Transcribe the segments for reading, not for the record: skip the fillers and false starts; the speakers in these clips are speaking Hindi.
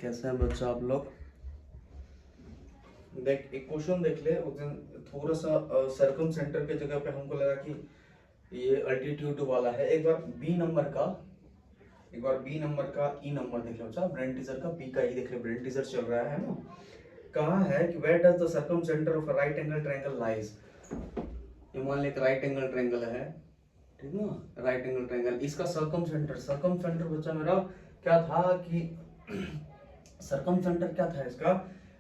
कैसे हैं बच्चा आप लोग। देख एक क्वेश्चन देख ले उस दिन थोड़ा सा सर्कम सेंटर के जगह पे हमको लगा कि ये अल्टीट्यूड वाला है। एक बार बी नंबर का ई नंबर देख लो बच्चा। ब्रेन टीजर का बी का ई देख ले, ब्रेन टीजर चल रहा है ना। कहा है कि where does the circumcentre of a right angle triangle lies. ये मान ले एक राइट एंगल ट्रायंगल है, ठीक ना, राइट एंगल ट्रायंगल। इसका सर्कम सेंटर बच्चा मेरा क्या था कि सर्कम सेंटर क्या था इसका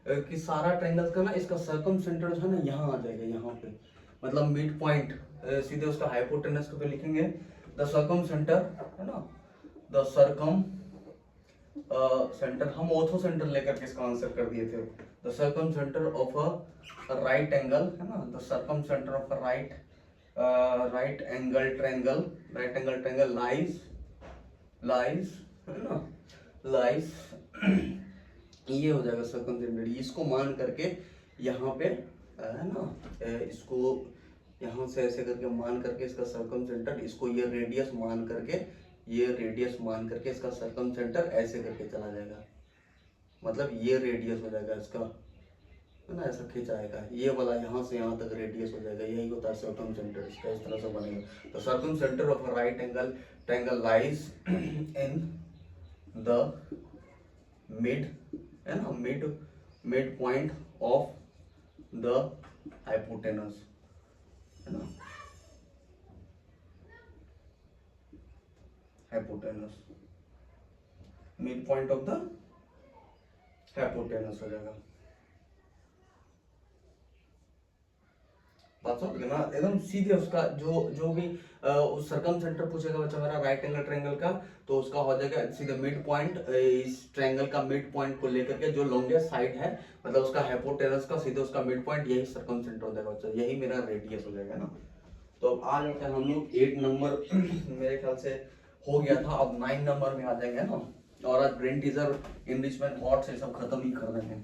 कि सारा ट्रायंगल का ना इसका सर्कम सेंटर जो है ना यहाँ आ जाएगा, यहाँ पे मतलब मिड पॉइंट। सीधे उसका हाइपोटेनस को तो लिखेंगे द सर्कम सेंटर है ना, द सर्कम सेंटर। हम ऑर्थो सेंटर लेकर के इसका आंसर कर दिए थे। The circumcentre of a right angle है ना, the circumcentre of a right angle triangle lies है ना, लाइज ये हो जाएगा सर्कम सेंटर। इसको मान करके यहाँ पे है ना, इसको यहाँ से ऐसे करके मान करके इसका सर्कम सेंटर, इसको ये रेडियस मान करके इसका सर्कम सेंटर ऐसे करके चला जाएगा। मतलब ये रेडियस हो जाएगा इसका है ना, ऐसा खिंचाएगा ये वाला, यहाँ से यहाँ तक रेडियस हो जाएगा। यही होता है सर्कम सेंटर इसका, इस तरह से बनेगा। तो circum centre of right angle triangle lies in the mid है ना, mid point of the hypotenuse है ना, hypotenuse mid point of the hypotenuse हो जाएगा। बात समझ गए ना, एकदम सीधे उसका जो भी उस सर्कम सेंटर पूछेगा बच्चा मेरा राइट एंगल ट्रायंगल का, तो उसका हो जाएगा सीधे मिड पॉइंट। इस ट्रायंगल का मिड पॉइंट को लेकर के जो लॉन्गेस्ट साइड है मतलब उसका हाइपोटेनस का सीधे उसका मिड पॉइंट, यही सर्कम सेंटर हो जाएगा बच्चा, यही मेरा रेडियस हो जाएगा ना। तो अब आ जाते हैं हम लोग 8 नंबर मेरे ख्याल से हो गया था, अब 9 नंबर में आ जाएंगे ना। और आज ब्रेन टीजर इनरिचमेंट हॉट से सब खत्म ही कर देंगे।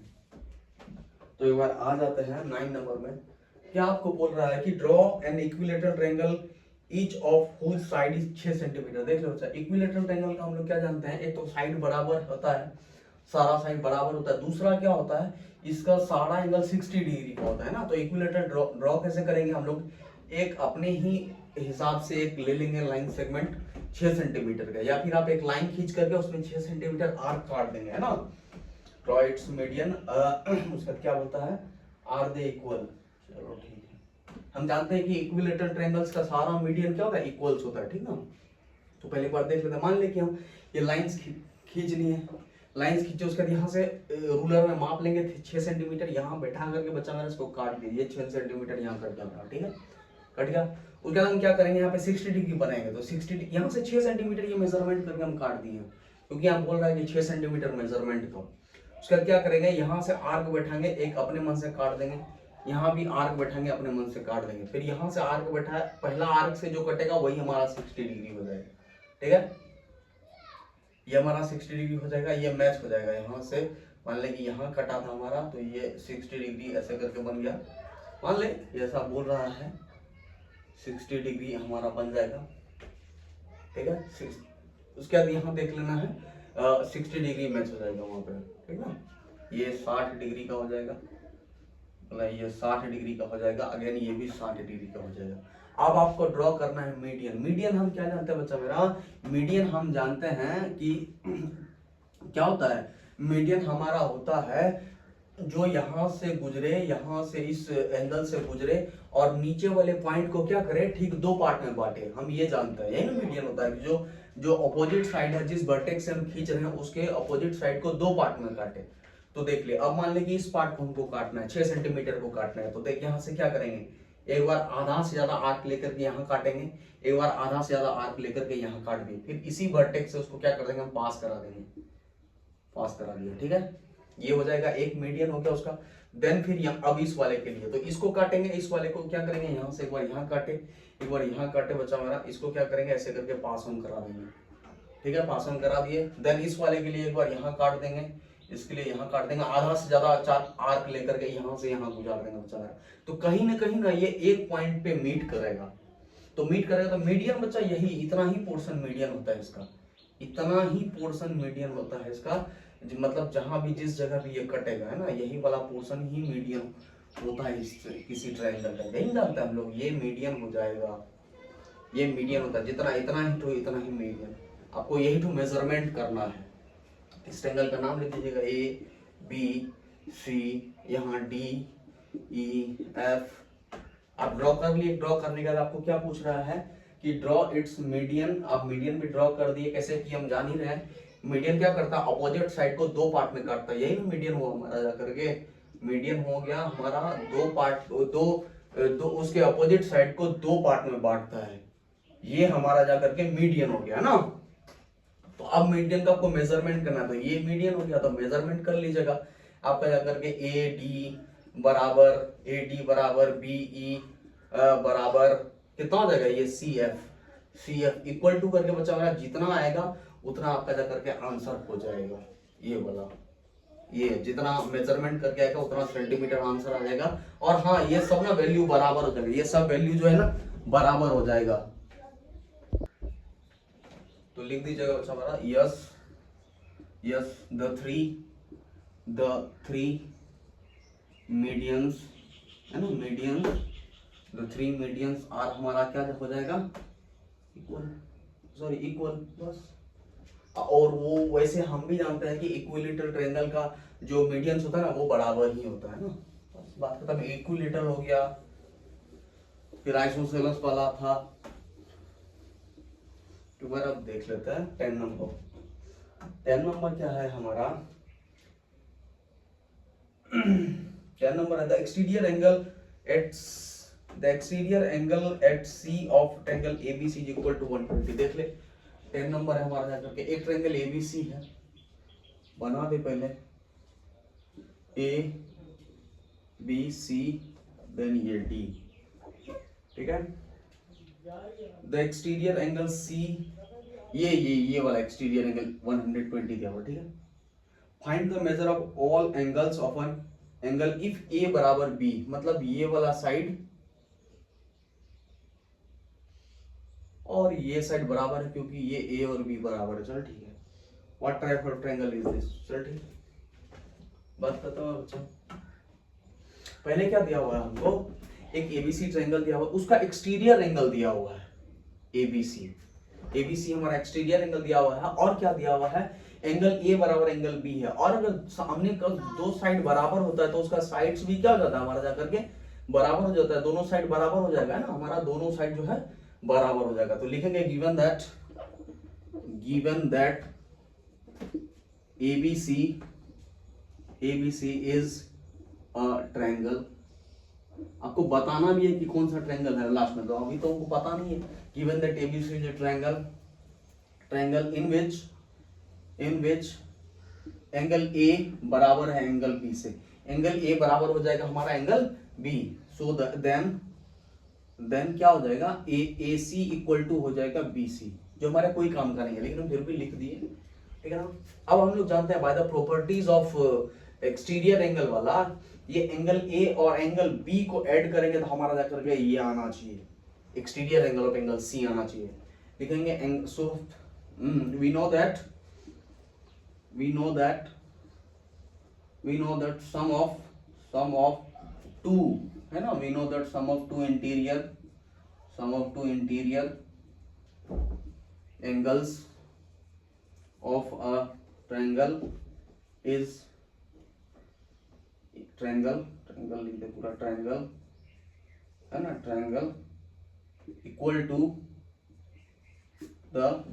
तो एक बार आ जाते हैं 9 नंबर में। क्या आपको बोल रहा है कि draw an equilateral triangle each of whose side is 6 centimetre. देख लो बच्चा, इक्विलेटरल ट्रायंगल का हम लोग क्या जानते हैं, एक तो साइड बराबर होता है, सारा साइड बराबर होता है। दूसरा क्या होता है, इसका सारा एंगल 60 डिग्री का होता है ना। तो इक्विलेटरल ड्रॉ कैसे करेंगे हम लोग, एक अपने ही हिसाब से एक ले लेंगे लाइन सेगमेंट 6 सेंटीमीटर का, या फिर आप एक लाइन खींच करके उसमें 6 सेंटीमीटर आर्क काट देंगे है ना। ड्रॉ इट्स मीडियन, उसका क्या बोलता है, आर दे इक्वल। चलो ठीक है, हम जानते हैं कि इक्विलेटरल ट्रायंगल्स का सारा मीडियन क्या होता है, इक्वल्स होता है, ठीक ना। तो पहले एक बार देख लेते हैं। मान ले कि हम ये लाइंस खींचनी है, लाइंस खींचे उसके बाद यहाँ से रूलर में माप लेंगे 6 सेंटीमीटर, यहाँ बैठा करके बच्चा मेरा इसको काट दीजिए, 6 सेंटीमीटर यहाँ कट गया, ठीक है, कट गया। उसके बाद हम क्या करेंगे, यहाँ पे 60 डिग्री बनाएंगे। तो 60 यहाँ से 6 सेंटीमीटर ये मेजरमेंट करके हम काट दिए, क्योंकि हम बोल रहा है कि 6 सेंटीमीटर मेजरमेंट का। उसके बाद क्या करेंगे, यहाँ से आर्क बैठाएंगे, एक अपने मन से काट देंगे, यहाँ भी आर्क बैठाएंगे अपने मन से काट देंगे। फिर यहाँ से आर्क बैठा, पहला आर्क से जो कटेगा वही हमारा 60 डिग्री हो जाएगा, ठीक है। ये हमारा 60 डिग्री हो जाएगा, ये मैच हो जाएगा। यहाँ से मान ले कि यहाँ कटा था हमारा, तो ये 60 डिग्री ऐसे करके बन गया। मान ले जैसा बोल रहा है 60 डिग्री हमारा बन जाएगा, ठीक है। उसके बाद यहाँ देख लेना है 60 डिग्री मैच हो जाएगा वहाँ पे, ठीक ना। ये 60 डिग्री का हो जाएगा, ये 60 डिग्री का हो जाएगा, अगेन ये भी 60 डिग्री का हो जाएगा। अब आपको ड्रॉ करना है मीडियन। मीडियन हम क्या जानते हैं बच्चा मेरा, मीडियन हम जानते हैं कि क्या होता है, मीडियन हमारा होता है जो यहाँ से गुजरे, यहाँ से इस एंगल से गुजरे और नीचे वाले पॉइंट को क्या करे, ठीक 2 पार्ट में बांटे। हम ये जानते हैं, यही ना मीडियन होता है, जो अपोजिट साइड है, जिस वर्टेक्स से हम खींच रहे हैं उसके अपोजिट साइड को 2 पार्ट में काटे। तो देख ले, अब मान ले कि इस पार्ट को हमको काटना है, 6 सेंटीमीटर को काटना है। तो देख यहाँ से क्या करेंगे, एक बार आधा से ज्यादा आर्क लेकर के यहाँ काटेंगे, एक बार आधा से ज्यादा आर्क लेकर के यहाँ काट दिए, फिर इसी वर्टेक्स से उसको क्या कर देंगे, हम पास करा देंगे, पास करा दिया, ठीक है। ये हो जाएगा एक मीडियन हो गया उसका। देन फिर अब इस वाले के लिए तो इसको काटेंगे, इस वाले को क्या करेंगे, यहाँ से एक बार यहाँ काटे, एक बार यहाँ काटे बच्चा हमारा, इसको क्या करेंगे ऐसे करके पास ऑन करा देंगे, ठीक है, पास ऑन करा दिए। देन इस वाले के लिए एक बार यहाँ काट देंगे, इसके लिए यहाँ काट देंगे, आधा से ज्यादा 4 आर्क लेकर के यहाँ से यहाँ गुजार देंगे बच्चा मेरा। तो कहीं ना ये एक पॉइंट पे मीट करेगा। तो मीट करेगा तो मीडियन बच्चा यही, इतना ही पोर्शन मीडियन होता है इसका, इतना ही पोर्शन मीडियन होता है इसका, मतलब जहां भी जिस जगह भी ये कटेगा है ना, यही वाला पोर्शन ही मीडियन होता है इस किसी ट्रायंगल का। नहीं जानते हम लोग, ये मीडियन हो जाएगा, ये मीडियन होता है। जितना इतना ही तो इतना ही मीडियन, आपको यही तो मेजरमेंट करना है। इस ट्रायंगल का नाम लिख दीजिएगा ए बी सी, यहाँ डी ई एफ। आप ड्रॉ कर लिए, ड्रॉ करने के बाद आपको क्या पूछ रहा है कि ड्रॉ इट्स मीडियन। आप मीडियन भी ड्रॉ कर दिए, कैसे कि हम जान ही रहे हैं मीडियन क्या करता है, अपोजिट साइड को दो पार्ट में काटता है। यही ना मीडियन हुआ हमारा जा करके, मीडियन हो गया हमारा दो पार्ट, दो उसके अपोजिट साइड को दो पार्ट में बांटता है। ये हमारा जा करके मीडियन हो गया ना। तो अब मीडियन का आपको मेजरमेंट करना, तो ये मीडियन हो गया तो मेजरमेंट कर लीजिएगा। आपका जा करके ए डी बराबर बी ई बराबर कितना हो जाएगा, ये सी एफ इक्वल टू करके बच्चा मेरा जितना आएगा उतना आपका जा करके आंसर हो जाएगा। ये वाला, ये जितना मेजरमेंट करके आएगा उतना सेंटीमीटर आंसर आ जाएगा। और हाँ, ये सब ना वैल्यू बराबर हो जाएगा, ये सब वैल्यू जो है ना बराबर हो जाएगा। तो लिख दीजिएगा बच्चा हमारा यस द थ्री मीडियंस है ना, द थ्री मीडियंस आर हमारा क्या हो जाएगा, इक्वल बस। और वो वैसे हम भी जानते हैं कि इक्विलेटरल ट्रायंगल का जो मीडियंस होता है ना वो बराबर ही होता है ना। बस बात खत्म। इक्विलेटरल हो गया, फिर आइसोसेलेस वाला था। तो बार अब देख लेते हैं 10 नंबर क्या है हमारा। 10 नंबर है the exterior angle at C of triangle ABC is equal to 120। देख ले 10 नंबर है हमारा जाकर के, एक ट्रायंगल एबीसी है, बना दे पहले ए बी सी देन ये डी, ठीक है। द एक्सटीरियर एंगल सी, ये वाला एक्सटीरियर एंगल 120 दिया हुआ, ठीक है। Find the measure of all angles of an angle if A बराबर बी, मतलब ये वाला साइड और ये साइड बराबर है क्योंकि ये ए और बी बराबर है। चल ठीक है। What type of triangle is this, चल ठीक, बात करता हूं बच्चा। पहले क्या दिया हुआ है हमको, एक एबीसी ट्रायंगल दिया हुआ है, उसका एक्सटीरियर एंगल दिया हुआ है एबीसी हमारा एक्सटीरियर एंगल दिया हुआ है। और क्या दिया हुआ है, एंगल ए बराबर एंगल बी है। और अगर सामने का दो साइड बराबर होता है तो उसका साइड्स भी क्या हो जाता है हमारा जाकर के बराबर हो जाता है, दोनों साइड बराबर हो जाएगा ना हमारा, दोनों साइड जो है बराबर हो जाएगा। तो लिखेंगे given that ABC is a triangle. आपको बताना भी है कि कौन सा ट्रायंगल है लास्ट में, तो अभी तो हमको पता नहीं है। Given that ABC is a triangle in which angle A बराबर है एंगल B से। एंगल A बराबर हो जाएगा हमारा एंगल B, सो देन क्या हो जाएगा, AC इक्वल टू हो जाएगा BC, जो हमारे कोई काम का नहीं है लेकिन हम फिर भी लिख दिए, ठीक है ना। अब हम लोग जानते हैं by the properties of exterior angle वाला, ये एंगल A और एंगल B को ऐड करेंगे तो हमारा जाकर के ये आना चाहिए, exterior angle of angle C आना चाहिए। लिखेंगे सो we know that sum of two है ना, we know that sum of two interior angles of a triangle is triangle लिख दे पूरा, triangle है ना, triangle equal to the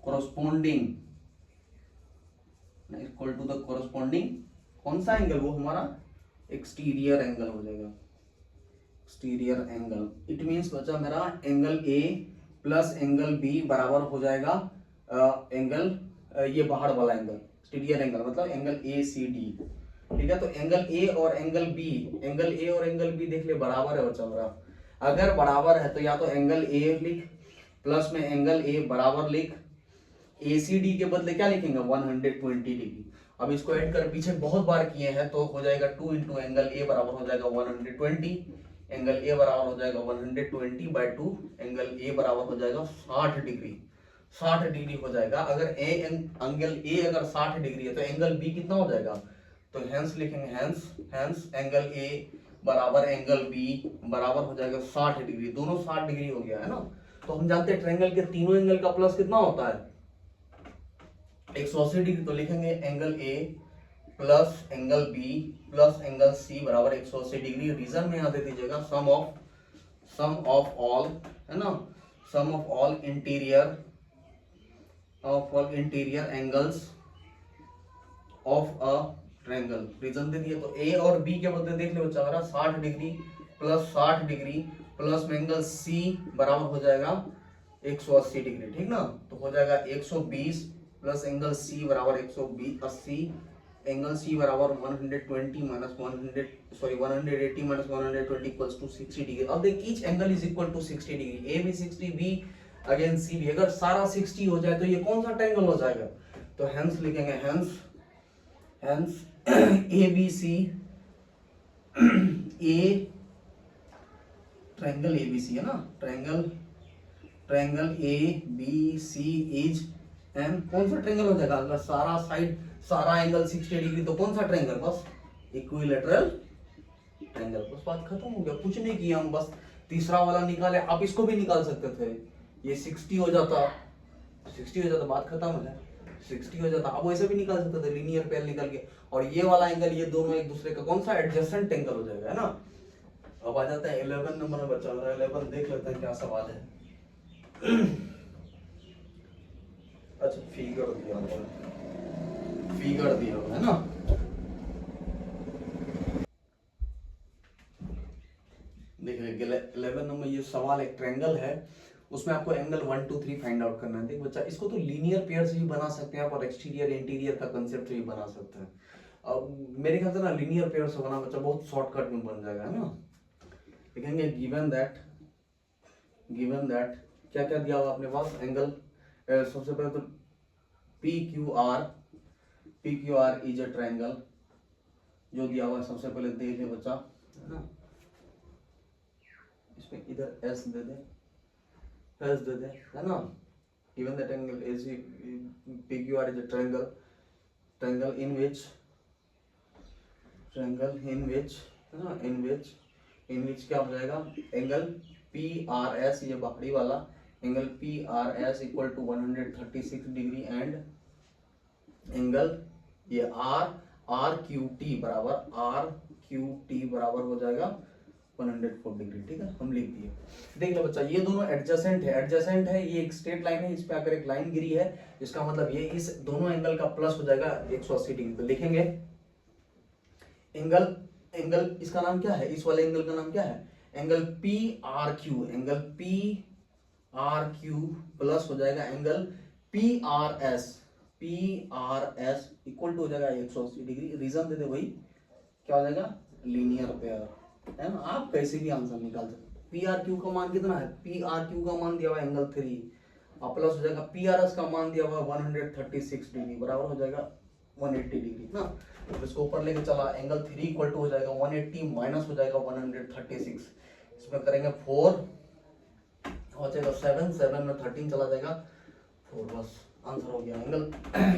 corresponding कौन सा एंगल, वो हमारा एक्सटीरियर एंगल हो जाएगा, एक्सटीरियर एंगल। इट मींस बचा मेरा angle A plus angle B बराबर हो जाएगा एंगल ये बाहर वाला एंगल, एक्सटीरियर एंगल मतलब एंगल ए सी डी, ठीक है। तो एंगल ए और एंगल बी देख ले बराबर है बच्चा मेरा। अगर बराबर है तो या तो एंगल ए लिख प्लस में एंगल ए बराबर लिख, ACD के बदले क्या लिखेंगे 120 डिग्री। अब इसको ऐड कर पीछे बहुत बार किए हैं तो हो जाएगा 2 इंटू एंगल ए बराबर हो जाएगा 120, एंगल ए बराबर हो जाएगा 120 बाय 2, एंगल ए बराबर हो जाएगा 60 डिग्री। 60 डिग्री हो जाएगा। अगर एंगल ए अगर 60 डिग्री है तो एंगल बी कितना हो जाएगा, तो हेंस लिखेंगे, हेंस एंगल ए बराबर एंगल बी बराबर हो जाएगा 60 डिग्री, दोनों 60 डिग्री हो गया है ना। तो हम जानते हैं ट्रायंगल के तीनों एंगल का प्लस कितना होता है, 180 डिग्री। तो लिखेंगे angle A plus angle B plus angle C बराबर 180 डिग्री। रीजन में यहाँ दे दीजिएगा सम ऑफ ऑल, है ना, sum of all interior angles of a triangle. Reason दे दिए, तो ए और बी के बदले देख लो बच्चा, 60 degree plus 60 degree plus angle C बराबर हो जाएगा 180 डिग्री, ठीक ना। तो हो जाएगा 120 प्लस एंगल सी बराबर 180, एंगल सी बराबर 120 minus 180 minus 120 equals to 60 degree. अब देख each angle is equal to 60 degree, A भी 60, बी अगेन सी भी। अगर सारा 60 हो जाए तो ये कौन सा ट्रायंगल हो जाएगा, तो हेंस लिखेंगे, hence A B C, a triangle A B C है ना, triangle A B C is an कौन सा ट्रायंगल हो जाएगा, अगर सारा साइड सारा एंगल 60 डिग्री तो कौन सा ट्रायंगल, बस इक्विलैटरल ट्रायंगल। बस बात खत्म हो गया, कुछ नहीं किया हम, बस तीसरा वाला निकाले। आप इसको भी निकाल सकते थे, ये 60 हो जाता, बात खत्म है, 60 हो जाता। आप वैसे भी निकाल सकते थे, लीनियर पेयर निकाल के। और ये वाला एंगल, ये दोनों एक दूसरे का कौन सा एडजेसेंट एंगल हो जाएगा, है ना। अब आ जाता है 11 नंबर में बच्चा, 11 देख लेते हैं क्या सवाल है। अच्छा फिगर दिया हुआ है ना। देखिए 11 नंबर ये सवाल, एक ट्रायंगल है, उसमें आपको एंगल 1 2 3 फाइंड आउट करना है। देख बच्चा, इसको तो लीनियर पेयर से भी बना सकते हैं आप, और एक्सटीरियर इंटीरियर का कंसेप्ट से भी बना सकते हैं। अब मेरे ख्याल से ना लीनियर पेयर से बना बच्चा बहुत शॉर्टकट में बन जाएगा, है ना। लिखेंगे गिवन दैट क्या क्या दिया हुआ अपने पास, एंगल सबसे पहले तो P Q R is a triangle, जो दिया हुआ है सबसे पहले देख ले बच्चा, है ना। इसमें इधर एस दे दे, है ना। Given that angle S P Q R is a triangle in which क्या हो जाएगा, एंगल पी आर एस, ये बाहरी वाला angle P R S equal to 136 degree, and angle ये आर क्यू टी बराबर हो जाएगा 104 डिग्री, ठीक है, हम लिख दिए। देख लो बच्चा, ये दोनों एडजेसेंट है, ये एक स्ट्रेट लाइन है, इस पे अगर एक लाइन गिरी है, इसका मतलब ये इस दोनों एंगल का प्लस हो जाएगा 180 डिग्री। तो लिखेंगे एंगल इसका नाम क्या है, इस वाले एंगल का नाम क्या है, angle P R Q plus हो जाएगा angle P R S equal to हो जाएगा 180 डिग्री। रीजन दे दे वही, क्या हो जाएगा, लीनियर पेयर, है ना। आप कैसे भी आंसर निकाल सकते। पी आर क्यू का मान कितना है, पी आर क्यू का मान दिया हुआ एंगल 3, और प्लस हो जाएगा पी आर एस का मान दिया हुआ 136 डिग्री बराबर हो जाएगा 180 डिग्री ना। तो इसको ऊपर लेके चला, एंगल 3 इक्वल टू हो जाएगा 180 माइनस हो जाएगा 136, इसमें करेंगे 4 हो जाएगा 7 में 13 चला जाएगा 4, बस आंसर हो गया। एंगल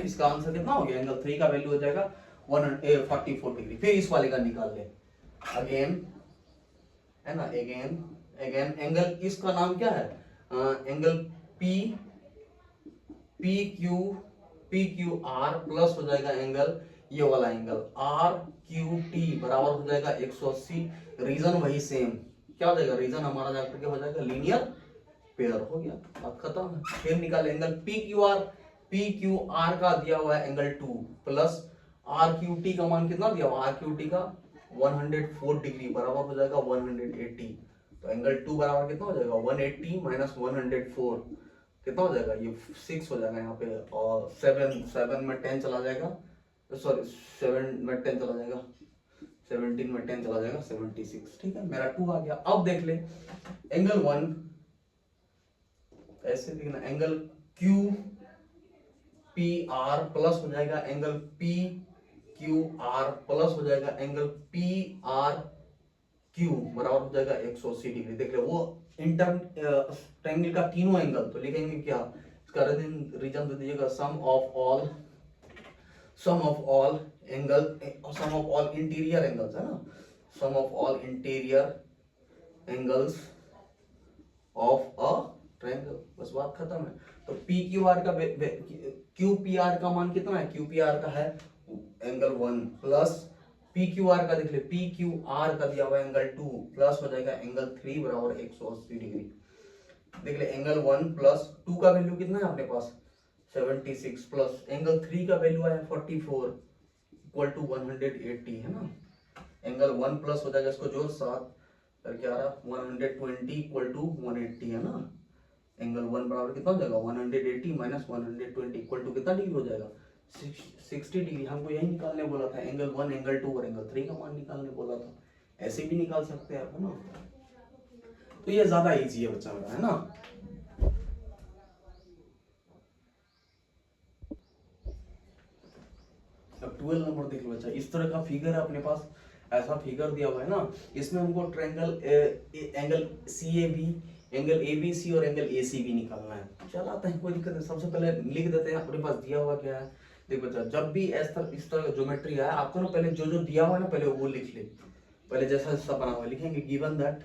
इसका आंसर कितना हो गया, एंगल 3 का वैल्यू हो जाएगा 144 डिग्री। फिर इस वाले का निकाल ले अगेन, है ना, अगेन एंगल इसका नाम क्या है, angle P Q are plus हो जाएगा एंगल ये वाला एंगल आर क्यू टी बराबर हो जाएगा 180। रीजन वही सेम, क्या हो जाएगा, रीजन हमारा जाकर के हो जाएगा लीनियर पेयर, हो गया, बात खत्म है। फिर निकाले एंगल पी क्यू आर का दिया हुआ है angle 2 plus R Q T का मान कितना दिया हुआ, आर क्यू टी का 104 डिग्री बराबर हो जाएगा 180। तो एंगल 2 बराबर कितना हो जाएगा 180 माइनस 104 कितना हो जाएगा, ये 6 हो जाएगा यहाँ पे, और 7 में 10 चला जाएगा, सॉरी 7 में 10 चला जाएगा, 17 में 10 चला जाएगा 76, ठीक है, मेरा 2 आ गया। अब देख ले एंगल 1 ऐसे लिखना, angle Q P are plus हो जाएगा angle P Q are plus हो जाएगा एंगल पी आर क्यू बराबर हो जाएगा 180 डिग्री। देख रहे वो इंटर ट्रायंगल का तीनों एंगल, तो लिखेंगे क्या, रीजन दे दीजिएगा sum of all angle, sum of all interior angles है ना, sum of all interior angles of a triangle, बस बात खत्म है। तो पी क्यू आर का क्यू पी आर का मान कितना है, क्यू पी आर का है angle 1 plus P Q R का देख ले, पी क्यू आर का दिया हुआ एंगल 2 प्लस हो जाएगा एंगल 3 बराबर 180 डिग्री। देख ले एंगल 1 प्लस 2 का वैल्यू कितना है अपने पास 76 प्लस एंगल 3 का वैल्यू है 44 इक्वल टू 180 है ना। एंगल 1 प्लस हो जाएगा इसको जो 7 करके आ रहा 120 इक्वल टू 180 है ना। एंगल 1 बराबर कितना हो जाएगा 180 माइनस 120 इक्वल टू कितना डिग्री हो जाएगा 60 डिग्री। हमको यही निकालने बोला था, एंगल 1 एंगल 2 और एंगल 3 का मान निकालने बोला था, ऐसे भी निकाल सकते हैं आप है ना। तो ये ज्यादा इजी है बच्चा मेरा है ना। अब 12 नंबर देख लो बच्चा, इस तरह का फिगर है अपने पास, ऐसा फिगर दिया हुआ है ना, इसमें हमको triangle angle C A B, angle A B C और एंगल ए सी बी निकालना है। चल आते हैं, कोई दिक्कत नहीं। सबसे पहले लिख देते हैं अपने पास दिया हुआ क्या है। देख बच्चा, जब भी इस तरह का ज्योमेट्री है आपको ना पहले जो जो दिया हुआ है ना पहले वो लिख ले, पहले जैसा जैसा बना हुआ लिखेंगे। गिवन दैट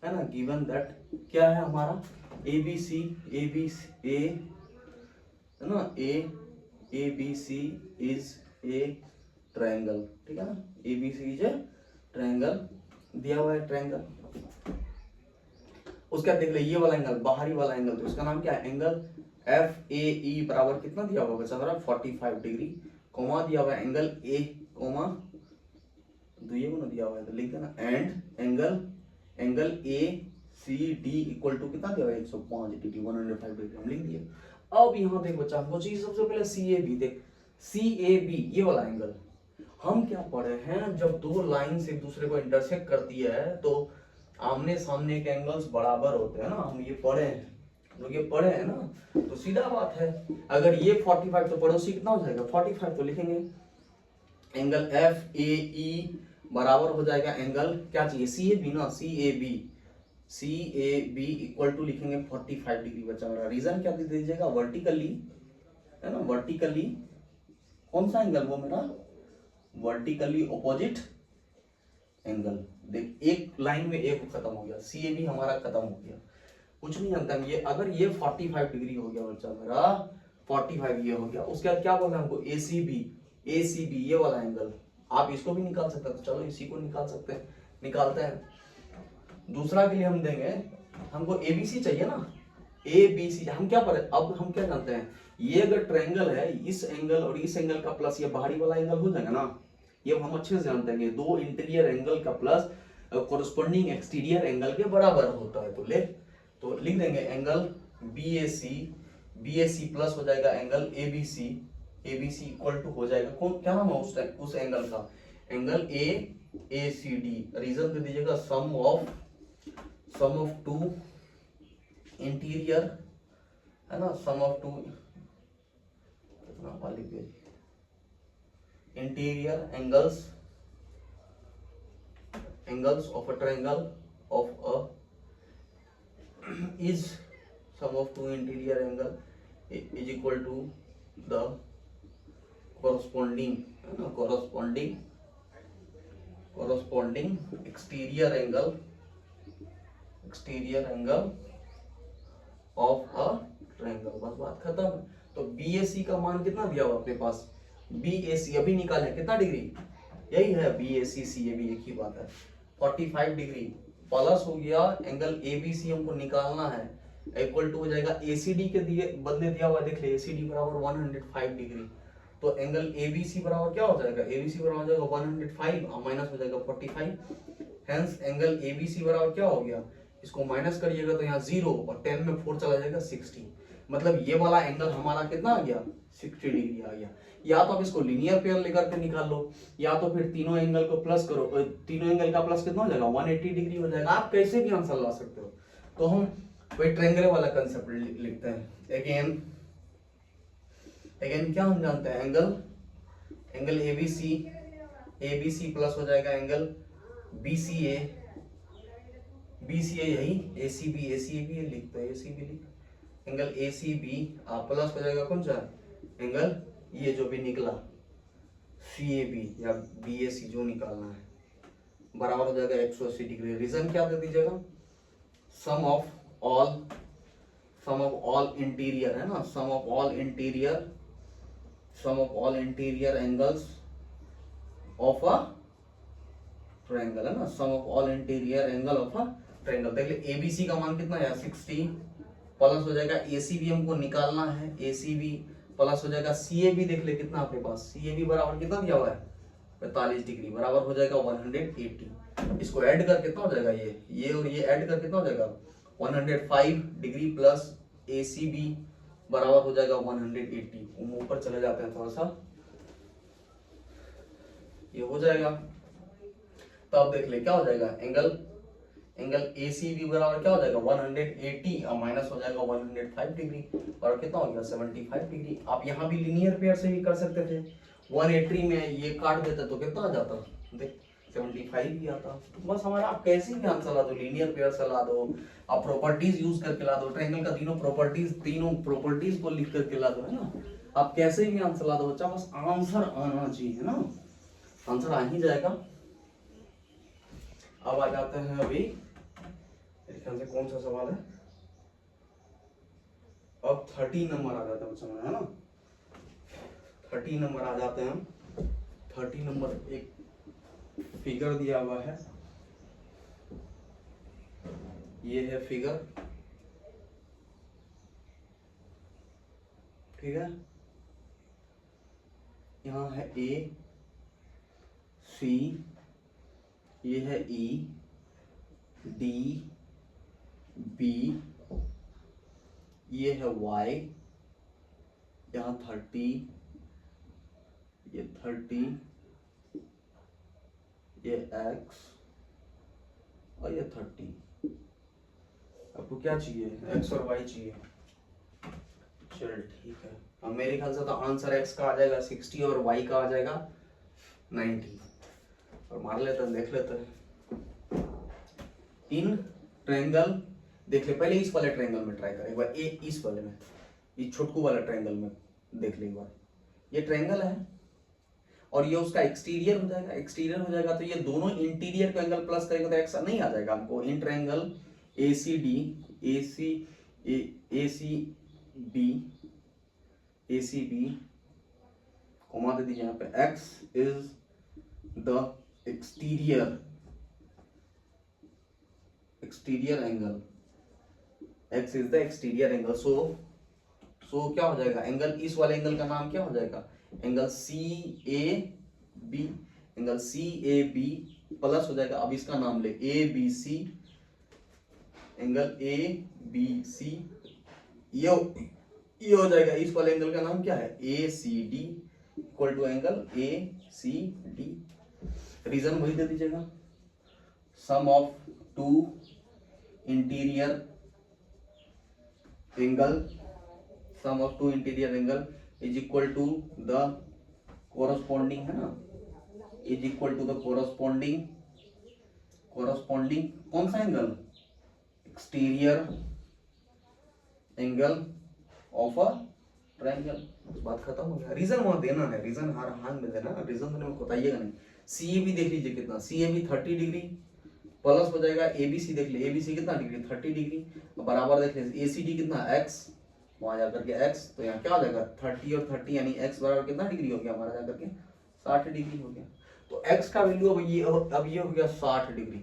है ना, गिवन दैट क्या है हमारा ए बी सी ए है ना, A B C is a triangle, ठीक है ना, A B C is a triangle, दिया हुआ है ट्रायंगल। उसका देख ले ये वाला एंगल, बाहरी वाला एंगल, तो उसका नाम क्या है एंगल एफ ए ई बराबर कितना दिया हुआ बच्चा हमारा 45 डिग्री, कोमा दिया हुआ है एंगल ए कोमा दुइये को ना दिया हुआ है तो लिख देना, and angle A C D equal to कितना दिया हुआ है 105 डिग्री 105 डिग्री हम लिख दिए। अब यहाँ देख बच्चा, हमको चाहिए सबसे पहले सी ए बी। देख सी ए बी ये वाला एंगल, हम क्या पढ़े हैं, जब दो लाइन से एक दूसरे को इंटरसेक्ट करती है तो आमने सामने के एंगल्स बराबर होते हैं ना, हम ये पढ़े हैं, लोग ये पढ़े हैं ना, तो सीधा बात है। अगर ये 45 तो पड़ोसी कितना हो जाएगा 45, तो लिखेंगे एंगल एफ ए ई बराबर हो जाएगा एंगल क्या चाहिए सी ए बी ना, सी ए बी इक्वल टू लिखेंगे 45 डिग्री बच्चा मेरा। रीजन क्या दे दीजिएगा वर्टिकली है ना, वर्टिकली कौन सा एंगल वो मेरा वर्टिकली ऑपोजिट एंगल। देख एक लाइन में एक खत्म हो गया, सी ए बी हमारा खत्म हो गया, कुछ नहीं जानता ये। अगर ये 45 डिग्री हो गया बच्चा मेरा 45 ये हो गया, उसके बाद क्या बोला हमको ए सी बी ये वाला एंगल, आप इसको भी निकाल सकते हैं, तो चलो इसी को निकाल सकते हैं, निकालते हैं। दूसरा के लिए हम देंगे, हमको एबीसी चाहिए ना, एबीसी हम क्या पढ़े, अब हम क्या जानते हैं, ये अगर ट्रायंगल है इस एंगल और इस एंगल का प्लस ये बाहरी वाला एंगल हो जाएगा ना, ये हम अच्छे से जानते हैं, दो इंटीरियर एंगल का प्लस कोरस्पोंडिंग एक्सटीरियर एंगल के बराबर होता है। तो लिख देंगे एंगल बीएसी प्लस हो जाएगा एंगल एबीसी इक्वल टू हो जाएगा कौन क्या नाम है उस एंगल का, एंगल एसीडी। रीजन दे दीजिएगा सम ऑफ टू इंटीरियर है ना, sum of two interior angles of a triangle of a is sum of two interior angle is equal to the corresponding exterior angle of a triangle। बस बात खत्म। तो BAC का मान कितना दिया हुआ अपने पास, BAC अभी निकाले कितना डिग्री, यही है BAC CAB एक ही बात है 45 डिग्री प्लस हो गया एंगल ABC हमको निकालना है, इक्वल टू हो जाएगा ACD के दिए बदले दिया हुआ देख ले ACD बराबर 105 डिग्री, तो एंगल ABC बराबर क्या हो जाएगा, ABC बराबर हो जाएगा 105 और माइनस हो जाएगा 45, हेंस एंगल ABC बराबर क्या हो गया, इसको माइनस करिएगा तो यहाँ 0 और 10 में 4 चला जाएगा 60, मतलब ये वाला एंगल हमारा कितना आ गया 60 डिग्री आ गया। या तो आप इसको लीनियर पेयर लेकर के निकाल लो, या तो फिर तीनों एंगल को प्लस करो, तीनों एंगल का प्लस कितना हो जाएगा 180 डिग्री हो जाएगा। आप कैसे भी आंसर ला सकते हो। तो हम वही ट्रायंगल वाला कंसेप्ट लिखते हैं। अगेन क्या हम जानते हैं, एंगल ABC प्लस हो जाएगा एंगल BCA यही ACB लिखते हैं, ACB लिख angle A C B plus हो जाएगा कौन सा एंगल ये जो भी निकला सी ए बी या बी ए सी जो निकालना है बराबर हो जाएगा 180 डिग्री। रीजन क्या दे दीजिएगा, सम ऑफ ऑल इंटीरियर है ना, sum of all interior angles of a triangle है ना, sum of all interior angle of a triangle. देख ले एबीसी का मान कितना है 60 प्लस हो जाएगा एसीबी हमको निकालना है, एसीबी प्लस हो जाएगा सीएबी। देख ले कितना आपके पास सीएबी बराबर कितना दिया हुआ है 45 डिग्री बराबर हो जाएगा 180। इसको ऐड कर कितना हो जाएगा ये और ये ऐड कर कितना हो जाएगा 105 डिग्री प्लस एसीबी बराबर हो जाएगा 180। ऊपर चले जाते हैं थोड़ा सा, ये हो जाएगा। तो अब देख ले क्या हो जाएगा एंगल एसीबी बराबर क्या हो जाएगा 180 और माइनस हो जाएगा 105 डिग्री और कितना हो गया 75 डिग्री। आप यहाँ भी लीनियर पेयर से भी कर सकते थे, 180 में ये काट देते तो कितना आ जाता देख 75 ही आता। तो बस हमारा आप कैसे भी आंसर ला दो, लीनियर पेयर से ला दो, आप प्रॉपर्टीज यूज करके ला दो, ट्रायंगल का तीनों प्रॉपर्टीज को लिख करके ला दो है ना, आप कैसे भी आंसर ला दो बच्चा, बस आंसर आना चाहिए ना, आंसर आ ही जाएगा। अब आ जाते हैं अभी मेरे ख्याल से कौन सा सवाल है, अब 30 नंबर आ जाता है बच्चा है ना, 30 नंबर आ जाते हैं हम। 30 नंबर एक फिगर दिया हुआ है, ये है फिगर, ठीक है, यहाँ है ए सी, ये है ई डी बी, ये है वाई, यहाँ 30, ये 30, ये एक्स और ये 30। आपको क्या चाहिए एक्स और वाई चाहिए, चल ठीक है। अब मेरे ख्याल से तो आंसर एक्स का आ जाएगा 60 और वाई का आ जाएगा 90। और मार लेते हैं, देख लेते हैं इन ट्रायंगल। देख ले पहले इस वाले ट्रायंगल में ट्राई कर एक बार, इस वाले में, इस छोटकू वाला ट्रायंगल में देख ले एक बार। ये ट्रायंगल है और ये उसका एक्सटीरियर हो जाएगा, एक्सटीरियर हो जाएगा तो ये दोनों इंटीरियर को एंगल प्लस करेंगे तो एक्स नहीं आ जाएगा हमको। इन ट्रायंगल ACB कॉमा दे दीजिए यहाँ पे, x is the exterior angle, x is the exterior angle. So क्या हो जाएगा एंगल, इस वाले एंगल का नाम क्या हो जाएगा angle CAB, angle CAB plus हो जाएगा, अब इसका नाम ले ABC, एंगल ABC, ये हो जाएगा इस वाले एंगल का नाम क्या है ACD equal to angle ACD। Reason वही दे दीजिएगा, sum of two interior angle is equal to the corresponding है ना, is equal to the corresponding कौन सा angle exterior angle of a triangle. बात खत्म हो गया। रीजन वहां देना है, रीजन हर हाल में देना, रीजन देने में बताइएगा नहीं। CAB देख लीजिए कितना, CAB 30 डिग्री प्लस हो जाएगा ABC, देख ले ABC कितना डिग्री 30 डिग्री बराबर देख ले ACD कितना x, वहां जाकर के x, तो यहाँ क्या हो जाएगा 30 और 30 यानी x बराबर कितना डिग्री हो गया हमारा जाकर के 60 डिग्री हो गया। तो x का वैल्यू अब ये हो गया 60 डिग्री,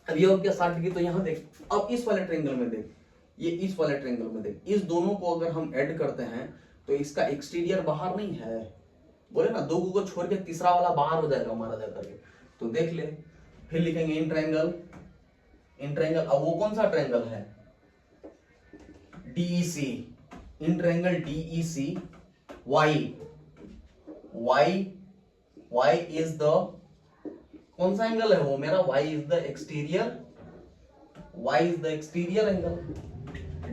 अब ये हो गया 60 डिग्री। तो यहाँ देख, अब इस वाले ट्रायंगल में देख, ये इस वाले ट्रायंगल में देख, इस दोनों को अगर हम ऐड करते हैं तो इसका एक्सटीरियर बाहर नहीं है, बोले ना दो को छोड़ के तीसरा वाला बाहर हो जाएगा हमारा जाकर के। तो देख ले, फिर लिखेंगे इन ट्रायंगल, अब वो कौन सा ट्रायंगल है DEC, in triangle DEC y is the कौन सा एंगल है वो मेरा, y is the exterior angle.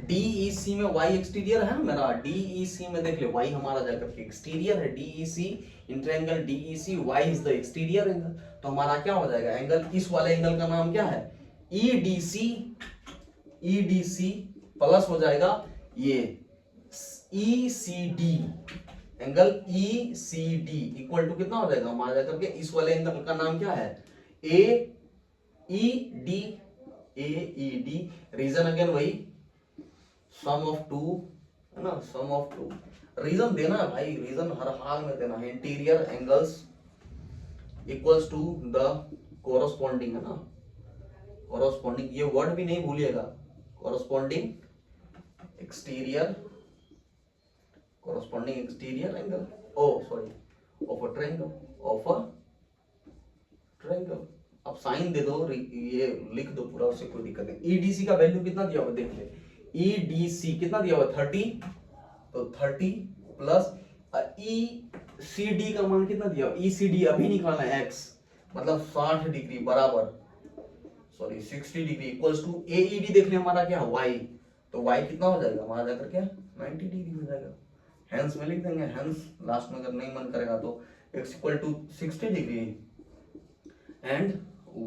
DEC में y एक्सटीरियर है ना मेरा, DEC में देख ले y हमारा जाकर के एक्सटीरियर है, DEC in triangle DEC y is the exterior angle. तो हमारा क्या हो जाएगा एंगल, इस वाले एंगल का नाम क्या है EDC प्लस हो जाएगा ये ECD, angle ECD equal to कितना हो जाएगा, मान जाकर के इस वाले एंगल का नाम क्या है, AED, रीजन अगेन वही सम ऑफ टू, है ना, सम ऑफ टू, रीजन देना है भाई, रीजन हर हाल में देना है। Interior angles equals to the corresponding, है ना, कोरस्पॉन्डिंग, ये वर्ड भी नहीं भूलिएगा, corresponding exterior, corresponding exterior angle, of a triangle, of a triangle. अब साइन दे दो, ये लिख दो पूरा, उससे कोई दिक्कत नहीं। EDC का वैल्यू कितना दिया हुआ देख ले, EDC कितना दिया हुआ 30, तो 30 प्लस ECD का मान कितना दिया, ECD अभी निकालना है x, मतलब 60 डिग्री बराबर, sorry 60 degree equals to AED देख ले हमारा क्या y, तो y कितना हो जाएगा हमारा जाकर क्या 90 डिग्री हो जाएगा। हेंस में लिख देंगे, हेंस लास्ट में अगर नहीं मन करेगा तो x equal to 60 degree and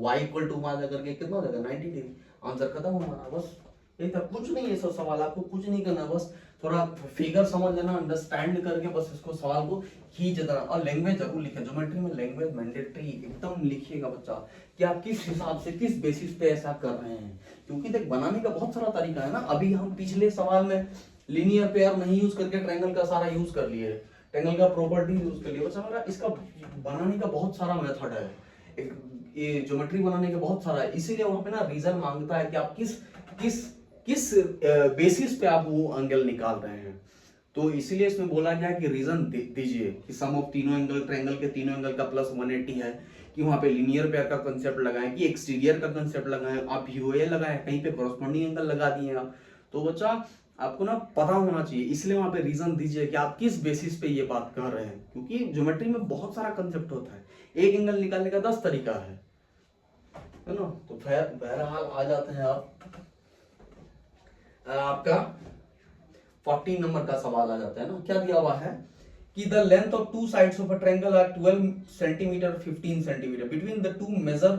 y equal to हमारा जाकर के कितना हो जाएगा 90 डिग्री। आंसर खत्म हमारा, बस ये था, कुछ नहीं है सब सवाल, आपको कुछ नहीं करना, बस थोड़ा फिगर समझ लेना, अंडरस्टैंड करके बस इसको सवाल को खींच देना। और लैंग्वेज जरूर लिखे, ज्योमेट्री में लैंग्वेज मैंडेटरी एकदम लिखिएगा बच्चा, कि आप किस हिसाब से किस बेसिस पे ऐसा कर रहे हैं, क्योंकि देख बनाने का बहुत सारा तरीका है ना। अभी हम पिछले सवाल में लीनियर पेयर नहीं यूज करके ट्रायंगल का सारा यूज कर लिए, ट्रायंगल का प्रॉपर्टी यूज कर लिए बच्चा, मेरा इसका बनाने का बहुत सारा मेथड है, एक ये ज्योमेट्री बनाने का बहुत सारा है, इसीलिए वहां पे ना रीजन मांगता है कि आप किस बेसिस पे आप वो एंगल निकाल रहे हैं। तो इसीलिए इसमें बोला गया कि रीजन दीजिए कि सम ऑफ तीनों एंगल, ट्रायंगल के तीनों एंगल का प्लस 180 है, कि वहां पे लीनियर पेयर का कंसेप्ट लगाएं, कि एक्सटीरियर का कंसेप्ट लगाएं, आप यूए लगाएं, कहीं पे कॉरस्पॉन्डिंग एंगल लगा दिए आप। तो बच्चा आपको ना पता होना चाहिए, इसलिए वहां पे रीजन दीजिए कि आप किस बेसिस पे ये बात कर रहे हैं, क्योंकि ज्योमेट्री में बहुत सारा कंसेप्ट होता है, एक एंगल निकालने का 10 तरीका है ना। तो बहरहाल आ जाते हैं आपका 14 नंबर का सवाल आ जाता है ना। क्या दिया हुआ है कि the length of two sides of a triangle are 12 centimetre 15 centimetre, between the two measure,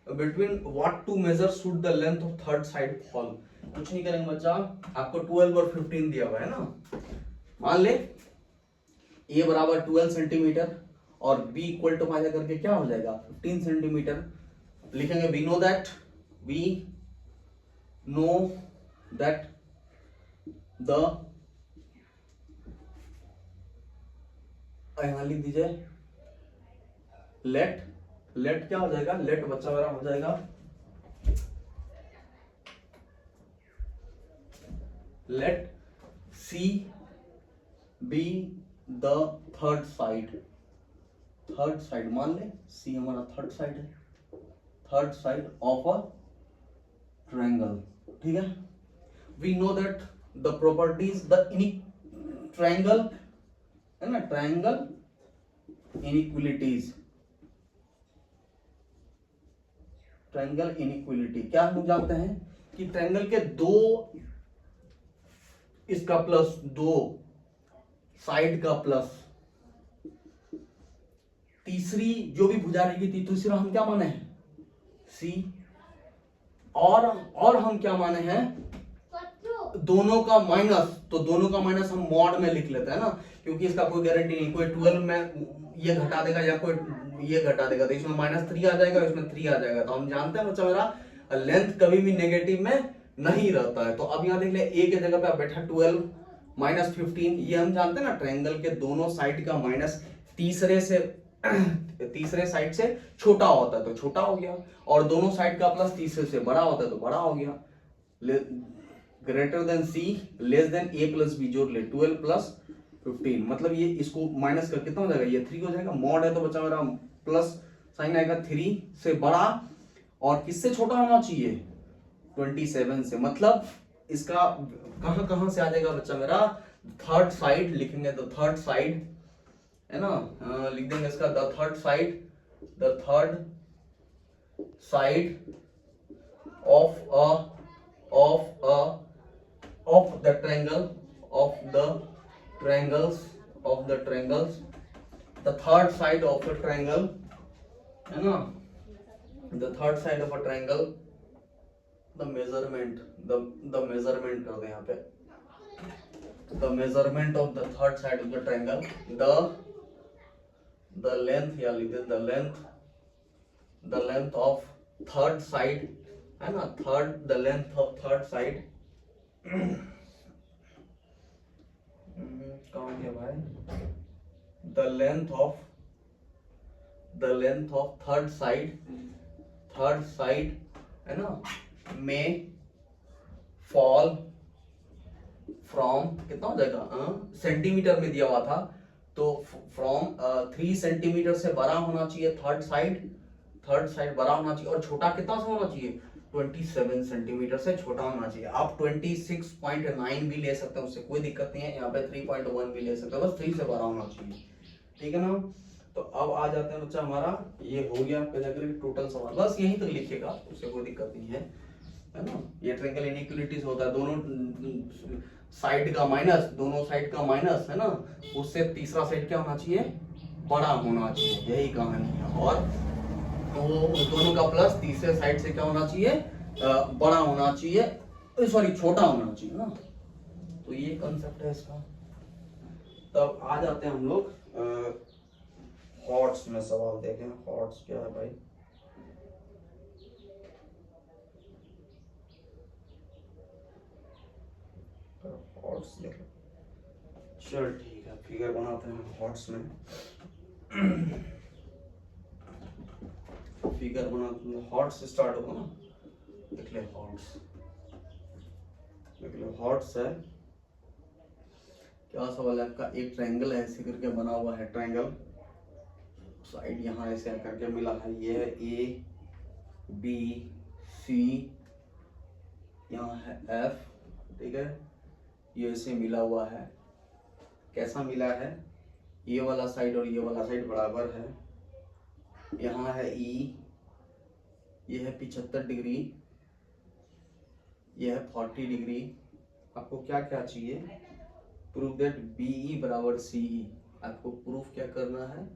between what two measure should the length of third side fall. कुछ नहीं करेंगे बच्चा, आपको 12 और 15 दिया हुआ है ना। मान ले a बराबर 12 सेंटीमीटर और b इक्वल टू फाइंड करके क्या हो जाएगा 15 सेंटीमीटर। लिखेंगे we know that the, यहां लिख दीजिए लेट क्या हो जाएगा, लेट बच्चा मेरा हो जाएगा let C be the third side, मान ले C हमारा थर्ड साइड है, third side of a triangle, ठीक है। We know that the properties the triangle, है ना, ट्रायंगल इनइक्वलिटीज, ट्रायंगल इनइक्वलिटी क्या हम जानते हैं कि ट्रायंगल के दो, इसका प्लस, दो साइड का प्लस, तीसरी जो भी भुजा रहेगी तीसरा हम क्या माने हैं C, और हम क्या माने हैं दोनों का माइनस, तो दोनों का माइनस हम मॉड में लिख लेते हैं ना, क्योंकि इसका कोई गारंटी नहीं, कोई 12 में ये घटा देगा या कोई ये घटा देगा, तो इसमें -3 आ जाएगा, इसमें 3 आ जाएगा। तो हम जानते हैं बच्चा मेरा लेंथ कभी भी नेगेटिव में नहीं रहता है। तो अब यहाँ देख ले a के जगह पे आप बैठा 12 -15, ये हम जानते हैं ना ट्रायंगल के दोनों साइड का माइनस तीसरे साइड से छोटा होता है तो छोटा हो गया, और दोनों साइड का प्लस तीसरे से बड़ा होता है तो बड़ा हो गया। Greater than C less than A plus B जोड़ ले 12 प्लस 15, मतलब ये इसको माइनस कर कितना हो जाएगा, ये 3 हो जाएगा। मॉड है तो बच्चा मेरा प्लस साइन आएगा 3 से बड़ा, और किससे छोटा होना चाहिए 27 से, मतलब इसका कहां से आ जाएगा बच्चा मेरा थर्ड साइड, लिखेंगे तो थर्ड साइड, है ना, लिख देंगे इसका the third side of the triangles, the third side of a triangle, है ना, the third side of a triangle, the measurement कर दे यहाँ पे the measurement of the third side of the triangle, the length या लिख दें the length of third side है ना, the length of third side कौन है भाई, the length of third side है ना may fall फ्रॉम कितना हो जाएगा, सेंटीमीटर में दिया हुआ था, तो फ्रॉम 3 सेंटीमीटर से बड़ा होना चाहिए थर्ड साइड बड़ा होना चाहिए, और छोटा कितना से होना चाहिए, 27 सेंटीमीटर से छोटा होना चाहिए। आप 26.9 भी ले सकते हैं, उससे कोई दिक्कत नहीं है, यहाँ पे 3.1 भी ले सकते हैं, बस 3 से बड़ा होना चाहिए, ठीक है ना। तो अब आ जाते हैं बच्चा, हमारा ये हो गया टोटल सवाल, बस यहीं तक लिखिएगा, उससे कोई दिक्कत नहीं है ना। ये ट्रायंगल इनइक्वालिटीज होता है, दोनों साइड का माइनस है ना, उससे तीसरा साइड क्या होना चाहिए, बड़ा होना चाहिए, यही कहानी है। और वो दोनों का प्लस तीसरे साइड से क्या होना चाहिए, बड़ा होना चाहिए, सॉरी छोटा होना चाहिए ना। तो ये कंसेप्ट है इसका। तब आ जाते हैं हम लोग हॉट्स में सवाल देखें। हॉट्स क्या है भाई, हॉट्स देख लो, चल ठीक है, फिगर बनाते हैं हॉट्स में। फिगर बनाते हैं, हॉट्स से स्टार्ट होगा ना, देख ले हॉट्स है। क्या सवाल है आपका, एक ट्रायंगल है ऐसे करके बना हुआ है, ट्रायंगल साइड यहाँ ऐसे करके मिला है, ये है ए बी सी, यहाँ है एफ, ठीक है, ये ऐसे मिला हुआ है। कैसा मिला है, ये वाला साइड और ये वाला साइड बराबर है, यहाँ है ई, ये है 75 डिग्री, ये है 40 डिग्री। आपको क्या क्या चाहिए, प्रूफ दैट बीई बराबर सीई, आपको प्रूफ क्या करना है,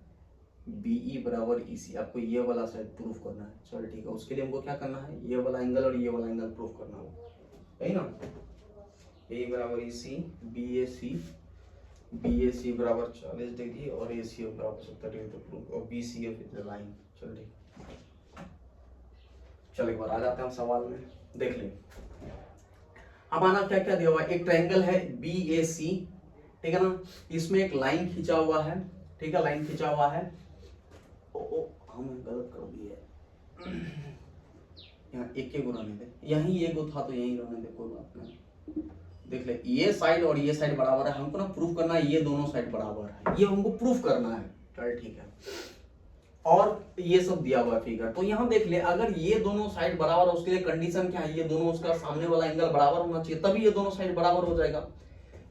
बीई बराबर ईसी, आपको ये वाला साइड प्रूफ करना है। चलो ठीक है, उसके लिए हमको क्या करना है, ये वाला एंगल और ये वाला एंगल प्रूफ करना होगा, सही ना। ए बराबर ईसी, बी ए सी बराबर 40 डिग्री और ए सी बराबर 70 डिग्री, तो प्रूफ, और B C F is the line. चलो ठीक, चलो एक बार आ जाते हैं हम सवाल में, देख लें हमारा क्या क्या दिया हुआ है। एक ट्रायंगल है बी ए सी, ठीक है ना, इसमें एक लाइन खींचा हुआ है, ठीक है, लाइन खींचा हुआ है। हम गलत कर दिए, यहाँ एक को रहने दे, यहीं एक था तो यहीं रहने दे, कोई बात नहीं। देख ले, ये साइड और ये साइड बराबर है, हमको ना प्रूफ करना है ये दोनों साइड बराबर है, ये हमको प्रूफ करना है। चल ठीक है, और ये सब दिया हुआ है फिगर। तो यहाँ देख ले, अगर ये दोनों साइड बराबर है, उसके लिए कंडीशन क्या है, ये दोनों उसका सामने वाला एंगल बराबर होना चाहिए, तभी ये दोनों साइड बराबर हो जाएगा।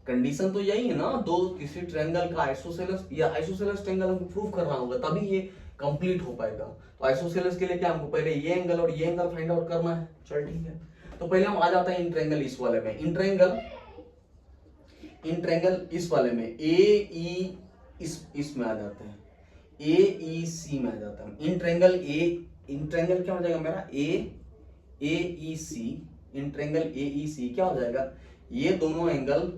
कंडीशन तो यही है ना, दो किसी ट्रायंगल का आइसोसेलेस या आइसोसेलेस ट्रायंगल हमको प्रूफ करना होगा, तभी ये कंप्लीट हो पाएगा। तो आइसोसेलेस के लिए क्या, हमको पहले ये एंगल और ये एंगल फाइंड आउट करना है। चल ठीक है, तो पहले हम आ जाते हैं इन ट्रायंगल इस वाले में, इन ट्रायंगल इस वाले में, ए ई इसमें आ जाते हैं, ए ई सी में आ जाता है। इन ट्रायंगल क्या हो जाएगा मेरा, ए ई सी, इन ट्रायंगल ए ई सी क्या हो जाएगा, ये दोनों एंगल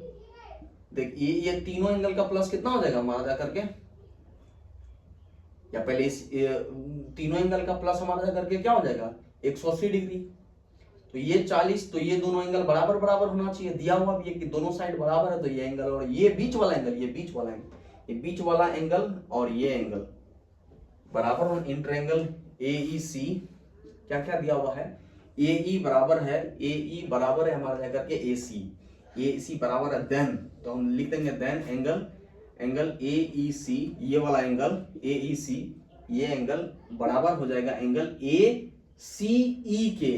देख, ये तीनों एंगल का प्लस कितना हो जाएगा हमारा जा करके, या पहले तीनों एंगल का प्लस हमारा जा करके क्या हो जाएगा 180 डिग्री। तो ये 40, तो ये दोनों एंगल बराबर बराबर होना चाहिए, दिया हुआ भी है कि दोनों साइड बराबर है, तो ये एंगल और ये बीच वाला एंगल, ये बीच वाला एंगल और ये एंगल बराबर हो। इन ट्रायंगल ए ई सी क्या क्या दिया हुआ है, ए ई बराबर है हमारा जाकर के ए सी बराबर है देन, तो हम लिख देंगे देन एंगल ए ई सी, ये वाला एंगल ए ई सी, ये एंगल बराबर हो जाएगा एंगल ए सी ई के,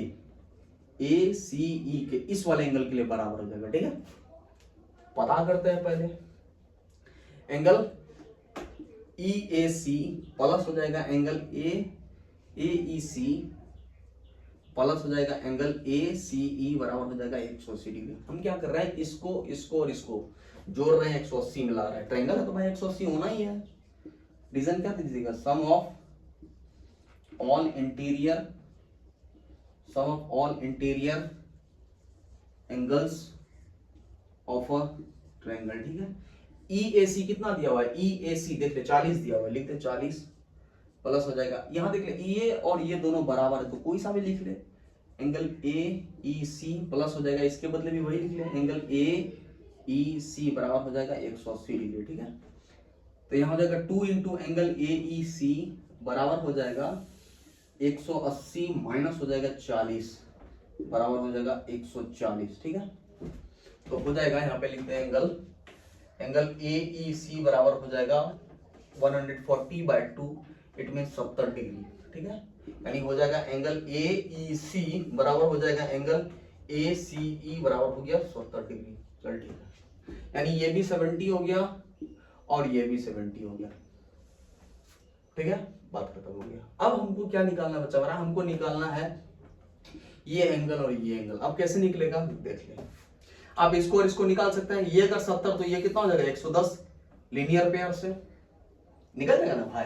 इस वाले एंगल के लिए बराबर हो जाएगा। ठीक है, पता करते हैं पहले, एंगल ई ए सी प्लस हो जाएगा angle A E C plus हो जाएगा एंगल ए सी ई बराबर हो जाएगा 180 डिग्री। हम क्या कर रहे हैं, इसको और इसको जोड़ रहे हैं, 180 मिला रहे हैं, ट्रायंगल है तो भाई 180 होना ही है। रीजन क्या दीजिएगा, sum of all interior angles of a triangle, ठीक है। EAC कितना दिया हुआ है, EAC देख ले 40 दिया हुआ है, लिखते 40 प्लस हो जाएगा, यहाँ देख ले ये और ये दोनों बराबर है तो कोई सा भी लिख ले, एंगल AEC प्लस हो जाएगा, इसके बदले भी वही लिख ले, एंगल AEC बराबर हो जाएगा 180 डिग्री, ठीक है। तो यहाँ हो जाएगा 2 इंटू एंगल AEC बराबर हो जाएगा 180 माइनस हो जाएगा 40 बराबर हो जाएगा 140, ठीक है। तो हो जाएगा यहाँ पे लिखते हैं एंगल AEC बराबर हो जाएगा 140/2, इट मीन 70 डिग्री, ठीक है। यानी हो जाएगा एंगल AEC बराबर हो जाएगा एंगल ACE बराबर हो गया 70 डिग्री। चल ठीक है, यानी ये भी 70 हो गया और ये भी 70 हो गया, ठीक है, बात खत्म हो गया। अब हमको क्या निकालना बचा हमारा, हमको निकालना है ये एंगल और ये एंगल। अब कैसे निकलेगा देख ले, आप इसको और इसको निकाल सकते हैं। ये अगर 70 तो ये कितना हो जाएगा 110, लीनियर पेयर से निकल जाएगा ना भाई।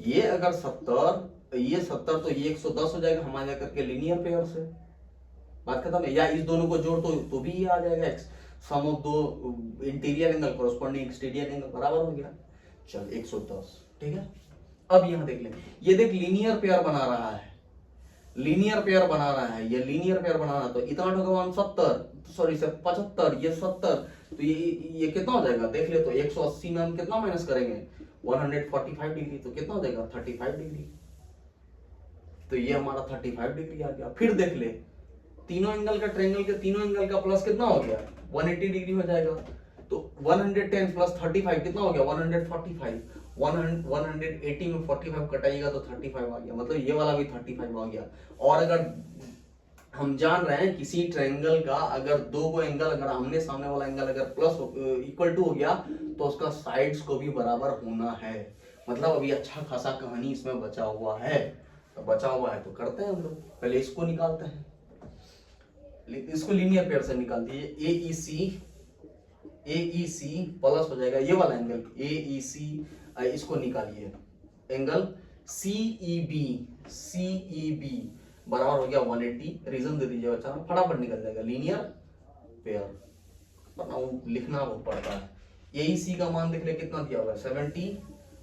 ये अगर 70 ये 70 तो ये 110 हो जाएगा हमारे करके लीनियर पेयर से, बात खत्म है। या इस दोनों को जोड़ तो भी ये आ जाएगा, सम ऑफ दो interior angle corresponding exterior angle बराबर हो गया। चल 110, ठीक है। अब यहां देख ले, ये देख लीनियर पेयर बना रहा है, लीनियर पेयर बना रहा है, ये लीनियर पेयर बना रहा है, तो इतना होगा 70 सॉरी से 75, ये 70 तो ये कितना हो जाएगा देख ले, तो 180 में हम कितना माइनस करेंगे 145 डिग्री, तो कितना हो जाएगा 35 डिग्री। तो ये हमारा 35 डिग्री आ गया। फिर देख ले तीनों एंगल का ट्रायंगल के तीनों एंगल का प्लस कितना हो गया 180 डिग्री हो जाएगा। तो 110 प्लस 35 कितना हो गया 145, 180 में 45 कटाइएगा तो 35 आ गया, मतलब ये वाला भी 35 आ गया। और अगर हम जान रहे हैं किसी ट्रायंगल का अगर दो को एंगल अगर आमने सामने वाला एंगल अगर प्लस इक्वल टू हो गया तो उसका साइड्स को भी बराबर होना है, मतलब अभी अच्छा खासा कहानी इसमें बचा हुआ है। तो बचा हुआ है तो करते हैं हम लोग, पहले इसको निकालते हैं, इसको लीनियर पेयर से निकाल दिए। AEC प्लस हो जाएगा ये वाला एंगल AEC, इसको निकालिए एंगल CEB बराबर हो गया 180। रीजन दे दीजिए बच्चा, फटाफट निकल जाएगा, लीनियर पेयर लिखना वो पड़ता है। AEC का मान देख ले कितना दिया हुआ है 70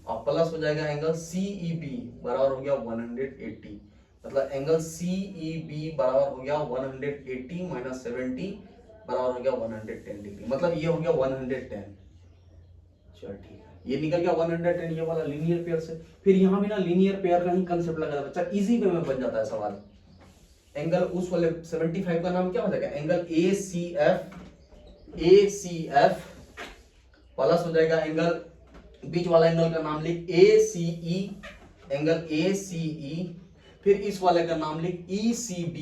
और प्लस हो जाएगा एंगल CEB बराबर हो गया 180, मतलब एंगल CEB बराबर हो गया 180 माइनस 70 बराबर हो गया 110 डिग्री, मतलब ये हो गया 110। चल ठीक है, ये निकल गया 110 ये वाला लीनियर पेयर से। फिर यहाँ भी ना लीनियर पेयर का ही कंसेप्ट लगा था बच्चा, इजी वे में बन जाता है सवाल। एंगल उस वाले 75 का नाम क्या हो जाएगा एंगल ACF प्लस हो जाएगा एंगल बीच वाला एंगल का नाम लिख ACE, एंगल ACE। फिर इस वाले का नाम लिख ECB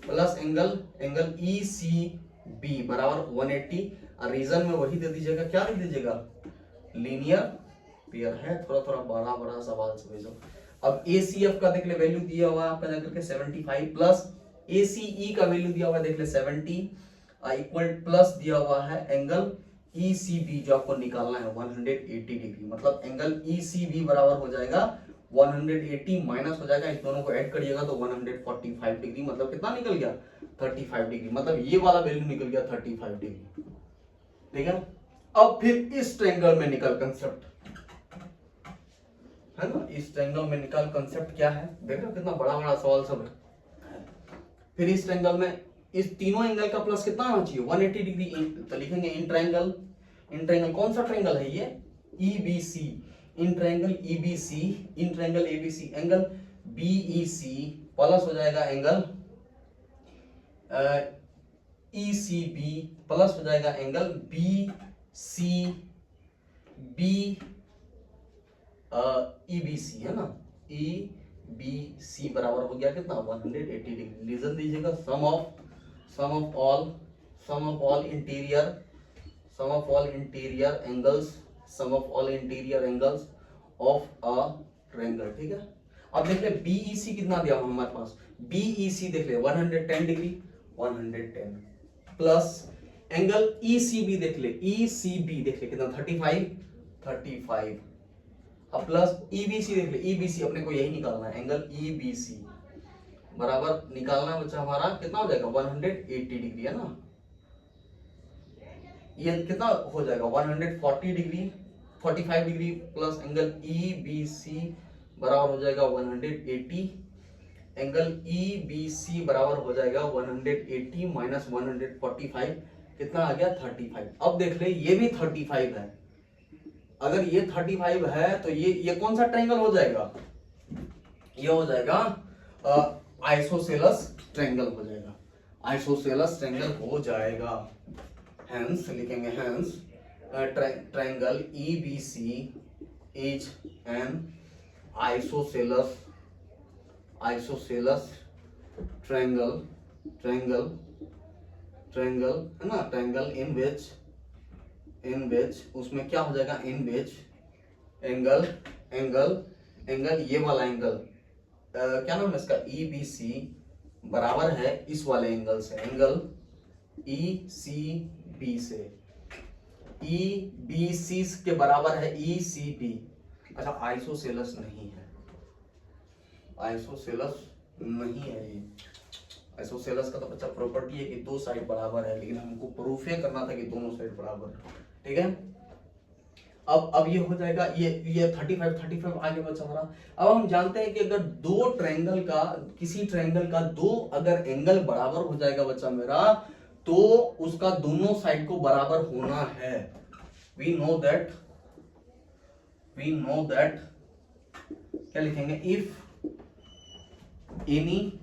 प्लस एंगल ECB बराबर 180। और रीजन में वही दे दीजिएगा, क्या दे दीजिएगा लीनियर पेयर है। थोड़ा थोड़ा बड़ा सवाल समझो। अब ACF का देख ले वैल्यू दिया हुआ है आपका जाकर के 75 प्लस ACE का वैल्यू दिया हुआ है देख ले 70 इक्वल प्लस दिया हुआ है एंगल ECB जो आपको निकालना है 180 डिग्री, मतलब एंगल ECB बराबर हो जाएगा 180 माइनस हो जाएगा, इस दोनों को ऐड करिएगा तो 145 डिग्री, मतलब कितना निकल गया 35 डिग्री, मतलब ये वाला वैल्यू निकल गया 35 डिग्री, ठीक है। अब फिर इस ट्रायंगल में निकल कंसेप्ट है ना, इस ट्रायंगल में निकल कंसेप्ट क्या है, देखो कितना बड़ा सवाल सब है। फिर इस ट्रायंगल में इस तीनों एंगल का प्लस कितना होना चाहिए 180 डिग्री, तो लिखेंगे इन ट्रायंगल कौन सा ट्रायंगल है ये EBC, in triangle ABC angle BEC plus हो जाएगा एंगल ECB प्लस हो जाएगा एंगल EBC है ना, EBC बराबर हो गया कितना 180 डिग्री। रीजन दीजिएगा sum of all interior angles of a triangle, ठीक है। अब देख ले BEC कितना दिया हुआ हमारे पास, BEC देख ले 110 डिग्री 110 प्लस एंगल ECB देख ले कितना 35 अब प्लस EBC देख ले, EBC अपने को यही निकालना है एंगल EBC बराबर निकालना है बच्चा हमारा कितना हो जाएगा 180 डिग्री है ना, ये कितना हो जाएगा 140 degree 45 degree plus angle E B C बराबर हो जाएगा 180, एंगल ई बी सी बराबर हो जाएगा 180 माइनस 145 कितना आ गया 35। अब देख ले ये भी 35 है, अगर ये 35 है तो ये कौन सा ट्रायंगल हो जाएगा, ये हो जाएगा आइसोसेलस ट्रायंगल हो जाएगा, आइसोसेलस ट्रायंगल हो जाएगा। हेंस लिखेंगे hence triangle EBC is an isosceles triangle है ना, ट्रायंगल इन विच उसमें क्या हो जाएगा, इन विच एंगल ये वाला एंगल क्या नाम है इसका EBC बराबर है इस वाले एंगल से, एंगल ECB से, EBC के बराबर है ECB। अच्छा आइसोसेलस नहीं है, आइसोसेलस नहीं है ये, आइसोसेलस का तो बच्चा प्रॉपर्टी है कि दो साइड बराबर है, लेकिन हमको प्रूफ ये करना था कि दोनों साइड बराबर है। ठीक है, अब ये हो जाएगा, ये 35 आगे बचा हमारा। अब हम जानते हैं कि अगर दो ट्रायंगल का, किसी ट्रायंगल का दो अगर एंगल बराबर हो जाएगा बच्चा मेरा, तो उसका दोनों साइड को बराबर होना है। वी नो दैट क्या लिखेंगे, इफ एनी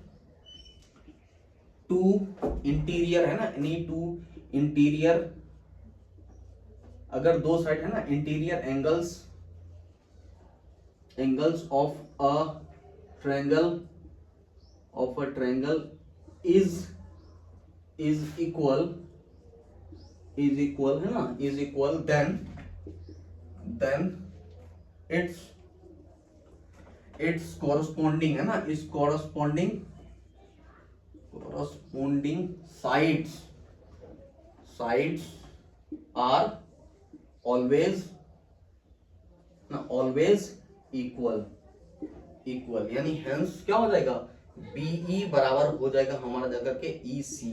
टू इंटीरियर है ना, एनी टू इंटीरियर, अगर दो साइड है ना, interior angles of a triangle is equal है ना, is equal, then its corresponding है ना, इस corresponding sides are always equal, यानी हेंस क्या हो जाएगा, BE बराबर हो जाएगा हमारा जाकर के EC,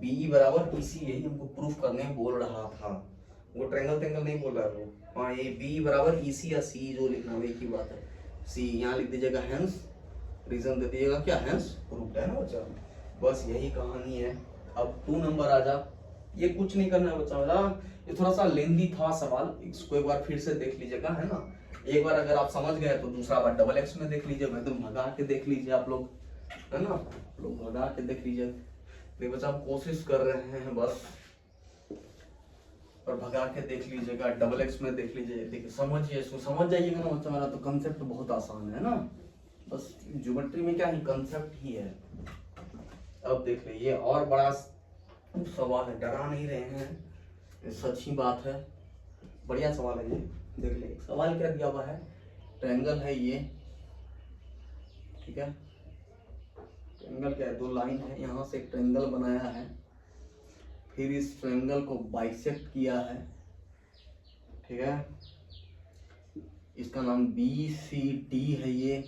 BE बराबर EC, यही हमको प्रूफ करने बोल रहा था, वो ट्रायंगल नहीं बोल रहा है वो। हाँ ये BE बराबर EC या C जो लिखना है एक ही बात है, C यहाँ लिख दीजिएगा, हेंस रीजन दे दीजिएगा क्या, हेंस प्रूफ है ना बच्चा, बस यही कहानी है। अब 2 नंबर आ जा, ये कुछ नहीं करना है बच्चा मेरा, ये थोड़ा सा लेंदी था सवाल, इसको एक बार फिर से देख लीजिएगा है ना, एक बार अगर आप समझ गए तो दूसरा बार डबल एक्स में देख लीजिए, एकदम भगा के देख लीजिए आप लोग है ना, लोग भगा के देख लीजिए। देखिए बच्चा हम कोशिश कर रहे हैं बस, और भगा के देख लीजिएगा, डबल एक्स में देख लीजिए, देखिए समझिए, इसको समझ जाइएगा ना बच्चा मेरा, तो कंसेप्ट बहुत आसान है ना, बस ज्योमेट्री में क्या है, कंसेप्ट ही है। अब देख लीजिए और बड़ा सवाल है, डरा नहीं रहे हैं, सच ही बात है, बढ़िया सवाल है ये। देख ले सवाल क्या दिया हुआ है, ट्रायंगल है ये, ठीक है, ट्रायंगल क्या है, 2 लाइन है, यहाँ से एक ट्रायंगल बनाया है, फिर इस ट्रायंगल को बाइसेक्ट किया है, ठीक है, इसका नाम BCD है, ये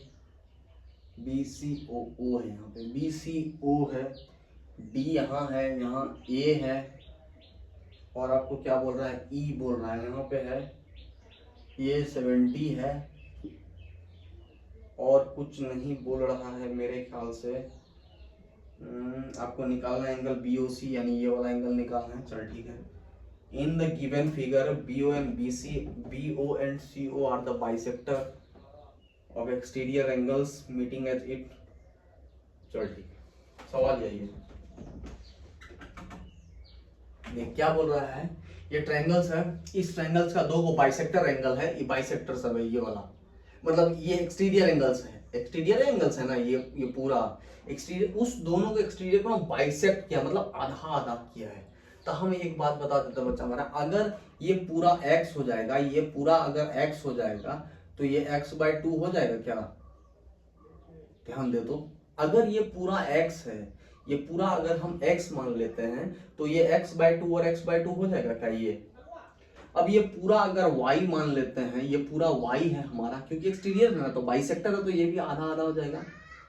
BCOO है, यहाँ पे BCO है, D यहाँ है, यहाँ A है, और आपको क्या बोल रहा है, E बोल रहा है, यहाँ पे है ये 70 है, और कुछ नहीं बोल रहा है मेरे ख्याल से। आपको निकालना है एंगल BOC, यानी ये वाला एंगल निकालना है, चल ठीक है। In the given figure BO and CO are the bisector of exterior angles meeting at it, चल ठीक है, सवाल यही है। देख क्या बोल रहा है, ये ट्रायंगल्स है, इस ट्रायंगल्स का 2 बाइसेक्टर एंगल है, ये बाइसेक्टर सब है, ये वाला मतलब ये एक्सटीरियर एंगल्स है ना, ये पूरा एक्सटीरियर, उस दोनों के एक्सटीरियर को बाइसेक्ट किया, मतलब आधा आधा किया है। तो हम एक बात बता देते हैं बच्चा हमारा, अगर ये पूरा x हो जाएगा, ये पूरा अगर x हो जाएगा तो ये x/2 हो जाएगा क्या, ध्यान दे दो, अगर ये पूरा x है, ये पूरा अगर हम x मान लेते हैं तो ये x/2 और x/2 हो जाएगा क्या ये। अब ये पूरा अगर y मान लेते हैं, ये पूरा y है हमारा, क्योंकि एक्सटीरियर है ना, तो बाइसेक्टर है, तो ये भी आधा आधा हो जाएगा,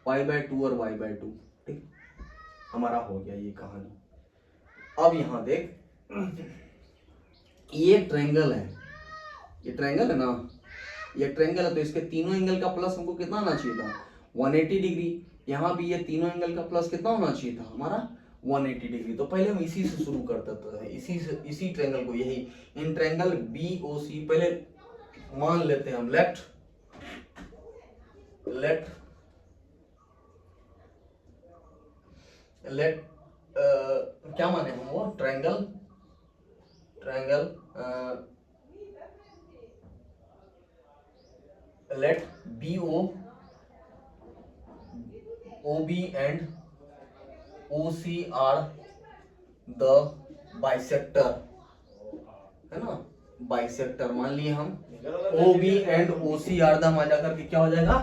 y/2 और y/2, ठीक, हमारा हो गया ये कहानी। अब यहां देख ये ट्रायंगल है, ये ट्रायंगल है ना, ये ट्रायंगल है, तो इसके तीनों एंगल का प्लस हमको कितना आना चाहिए था 180 डिग्री। यहाँ भी ये तीनों एंगल का प्लस कितना होना चाहिए था हमारा 180 डिग्री। तो पहले हम इसी से शुरू करते थे, इसी ट्रायंगल को, यही इन ट्रायंगल BOC पहले मान लेते हैं हम। लेट क्या माने हम वो triangle let OB and OC are the bisector, है ना, बाइसेक्टर मान लिए हम। OB and OC are the, वहां जाकर के क्या हो जाएगा,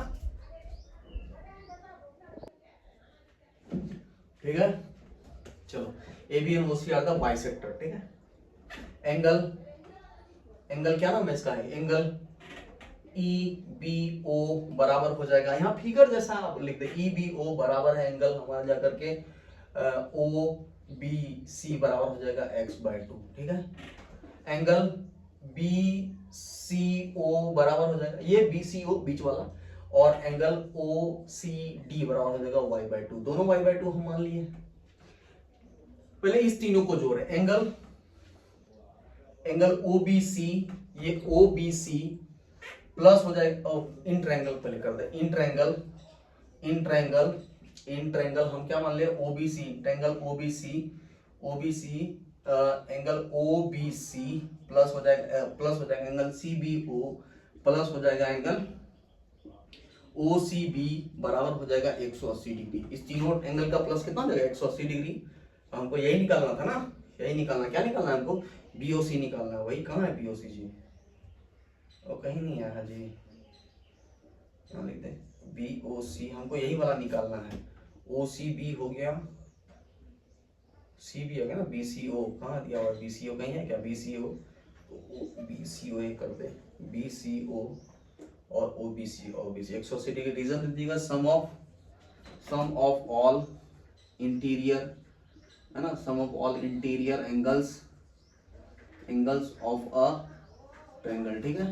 ठीक है। चलो AB and OC are the bisector, ठीक है। एंगल क्या नाम है इसका है, एंगल EBO बराबर हो जाएगा, यहाँ फिगर जैसा आप लिख दे, EBO बराबर है एंगल हमारा जाकर के OBC बराबर हो जाएगा x/2, ठीक है। एंगल BCO बराबर हो जाएगा, ये BCO बीच वाला, और एंगल OCD बराबर हो जाएगा y/2, दोनों y/2 हम मान लिए। पहले इस तीनों को जोड़े, एंगल OBC, ये OBC प्लस हो जाएगा, इन ट्रायंगल पहले कर दे, इन ट्रायंगल हम क्या मान ले OBC, triangle OBC angle OBC plus हो जाएगा एंगल CBO प्लस हो जाएगा एंगल OCB बराबर हो जाएगा 180 डिग्री। इस तीनों एंगल का प्लस कितना हो जाएगा 180 डिग्री। हमको यही निकालना था ना, यही निकालना, क्या निकालना है हमको, BOC निकालना है। वही कहाँ है BOC जी, वो कहीं नहीं आया जी, यहाँ लिख दे BOC, हमको यही वाला निकालना है। OCB हो गया, CB हो गया ना, BCO कहाँ दिया हुआ, BCO कहीं है क्या, BCO, तो BCO ये कर दे, BCO और OBC 180 डिग्री। रीजन दीजिएगा, सम ऑफ ऑल इंटीरियर, है ना, sum of all interior angles of a triangle, ठीक है।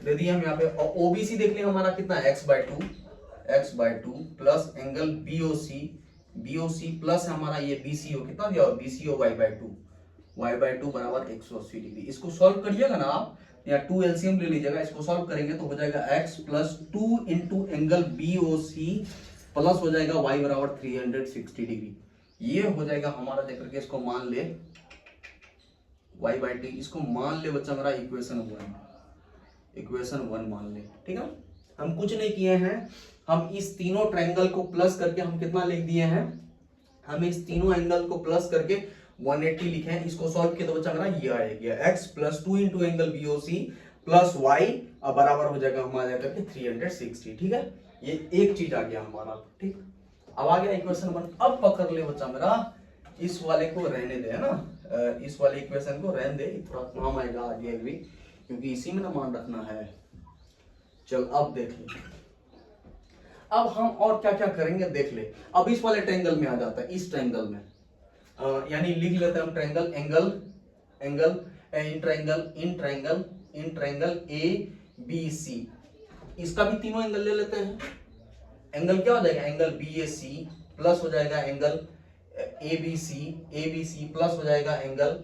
दे दिया हम यहाँ पे, और OBC देख लिया हमारा कितना x/2 plus angle BOC plus हमारा ये BCO कितना दिया, BCO y/2 बराबर 180 डिग्री। इसको सॉल्व करिएगा ना आप, या 2 एलसीएम ले लीजिएगा, इसको सॉल्व करेंगे तो हो जाएगा x plus 2 into angle BOC plus हो जाएगा y बराबर 360 डिग्री। ये हो जाएगा हमारा, देख करके इसको मान ले y/2, इसको मान ले बच्चा मेरा इक्वेशन 1 मान ले, ठीक है। हम कुछ नहीं किए हैं, हम इस तीनों ट्रायंगल को प्लस करके हम कितना लिख दिए हैं, हम इस तीनों एंगल को प्लस करके 180 लिखे हैं। इसको सॉल्व किया तो बच्चा मेरा ये आएगा x plus 2 into angle BOC plus y बराबर हो जाएगा हमारा जाकर के 360, ठीक है। ये एक चीज आ गया हमारा, ठीक। अब आ गया इक्वेशन 1। अब पकड़ ले बच्चा मेरा, इस वाले को रहने दे, है ना, इस वाले इक्वेशन को रहने दे, थोड़ा काम आएगा आगे भी, क्योंकि इसी में ना मान रखना है। चल अब देख ले, अब हम और क्या क्या करेंगे देख ले। अब इस वाले ट्रायंगल में आ जाता है, इस ट्रायंगल में, यानी लिख लेते हैं हम ट्रायंगल इन ट्रायंगल ABC, इसका भी तीनों एंगल ले लेते हैं। एंगल क्या हो जाएगा, एंगल BAC प्लस हो जाएगा एंगल ABC प्लस हो जाएगा एंगल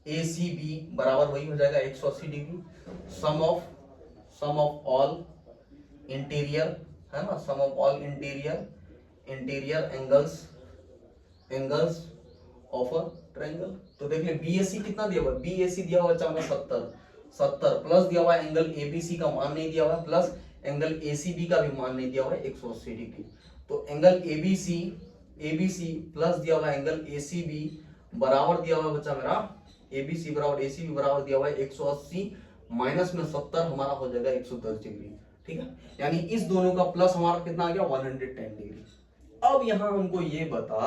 ACB बराबर वही हो जाएगा 180 degree. Sum of all interior, है ना, sum of all interior angles of a triangle. तो देख ले BAC कितना दिया हुआ है, BAC दिया हुआ है 70 प्लस दिया हुआ है एंगल ABC का मान नहीं दिया हुआ है, प्लस एंगल ACB का भी मान नहीं दिया हुआ है 180 डिग्री। तो एंगल ABC प्लस दिया हुआ है एंगल ACB बराबर दिया हुआ है बच्चा मेरा, ABC बराबर ACB बराबर दिया हुआ है 180 माइनस में 70 हमारा हो जाएगा 110 डिग्री, ठीक है। यानी इस दोनों का प्लस हमारा कितना आ गया 110 डिग्री। अब यहां हमको ये बता,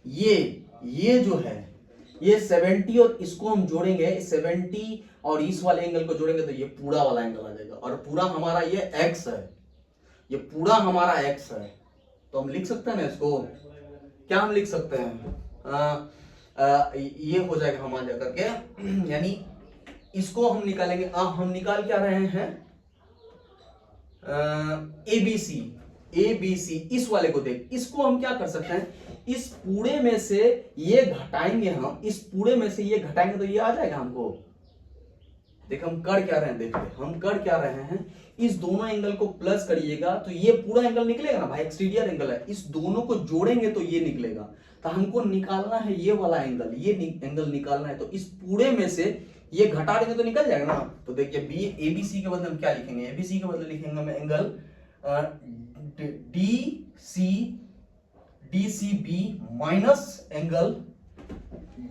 ये जो है ये 70 और इसको हम जोड़ेंगे, 70 और इस वाले एंगल को जोड़ेंगे तो ये पूरा वाला एंगल आ जाएगा, और पूरा हमारा ये x है, ये पूरा हमारा x है। तो हम लिख सकते हैं ना इसको, क्या हम लिख सकते हैं, ये हो जाएगा हमारा करके, यानी इसको हम निकालेंगे। हम निकाल क्या रहे हैं, एबीसी। एबीसी इस वाले को देख, इसको हम क्या कर सकते हैं, इस पूरे में से ये घटाएंगे, हम इस पूरे में से ये घटाएंगे तो ये आ जाएगा हमको। देख हम कर क्या रहे हैं, देख हम कर क्या रहे हैं, इस दोनों एंगल को प्लस करिएगा तो ये पूरा एंगल निकलेगा ना भाई, एक्सटीरियर एंगल है, इस दोनों को जोड़ेंगे तो ये निकलेगा। तो हमको निकालना है ये वाला एंगल, ये एंगल निकालना है, तो इस पूरे में से ये घटा देंगे तो निकल जाएगा ना। तो देखिए बी एबीसी के बदले हम क्या लिखेंगे, एबीसी के बदले लिखेंगे हम angle DCB minus angle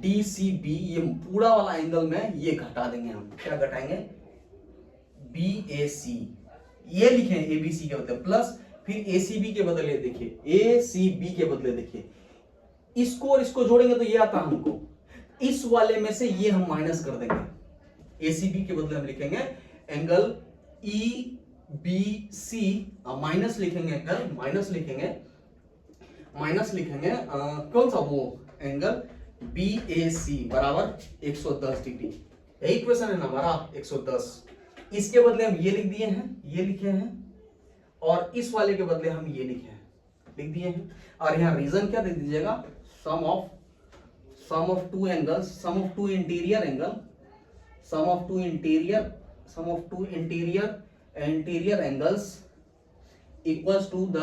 DCB, ये पूरा वाला एंगल में ये घटा देंगे हम, क्या घटाएंगे, बीएसी। ये लिखे एबीसी के बदले प्लस, फिर एसीबी के बदले देखिए, एसीबी के बदले देखिए इसको और इसको जोड़ेंगे तो ये आता है हमको, इस वाले में से ये हम माइनस कर देंगे। एसीबी के बदले हम लिखेंगे एंगल ईबीसी, माइनस लिखेंगे एंगल, माइनस लिखेंगे कौन सा, वो एंगल बीएसी बराबर 110 डिग्री। यही इक्वेशन है ना हमारा 110। इसके बदले हम ये लिख दिए हैं, ये लिखे हैं, और इस वाले के बदले हम ये लिखे हैं, लिख दिए हैं। और यहाँ रीजन क्या दे दीजिएगा, sum of two angles, sum of two interior angle, sum of two interior angles equals to the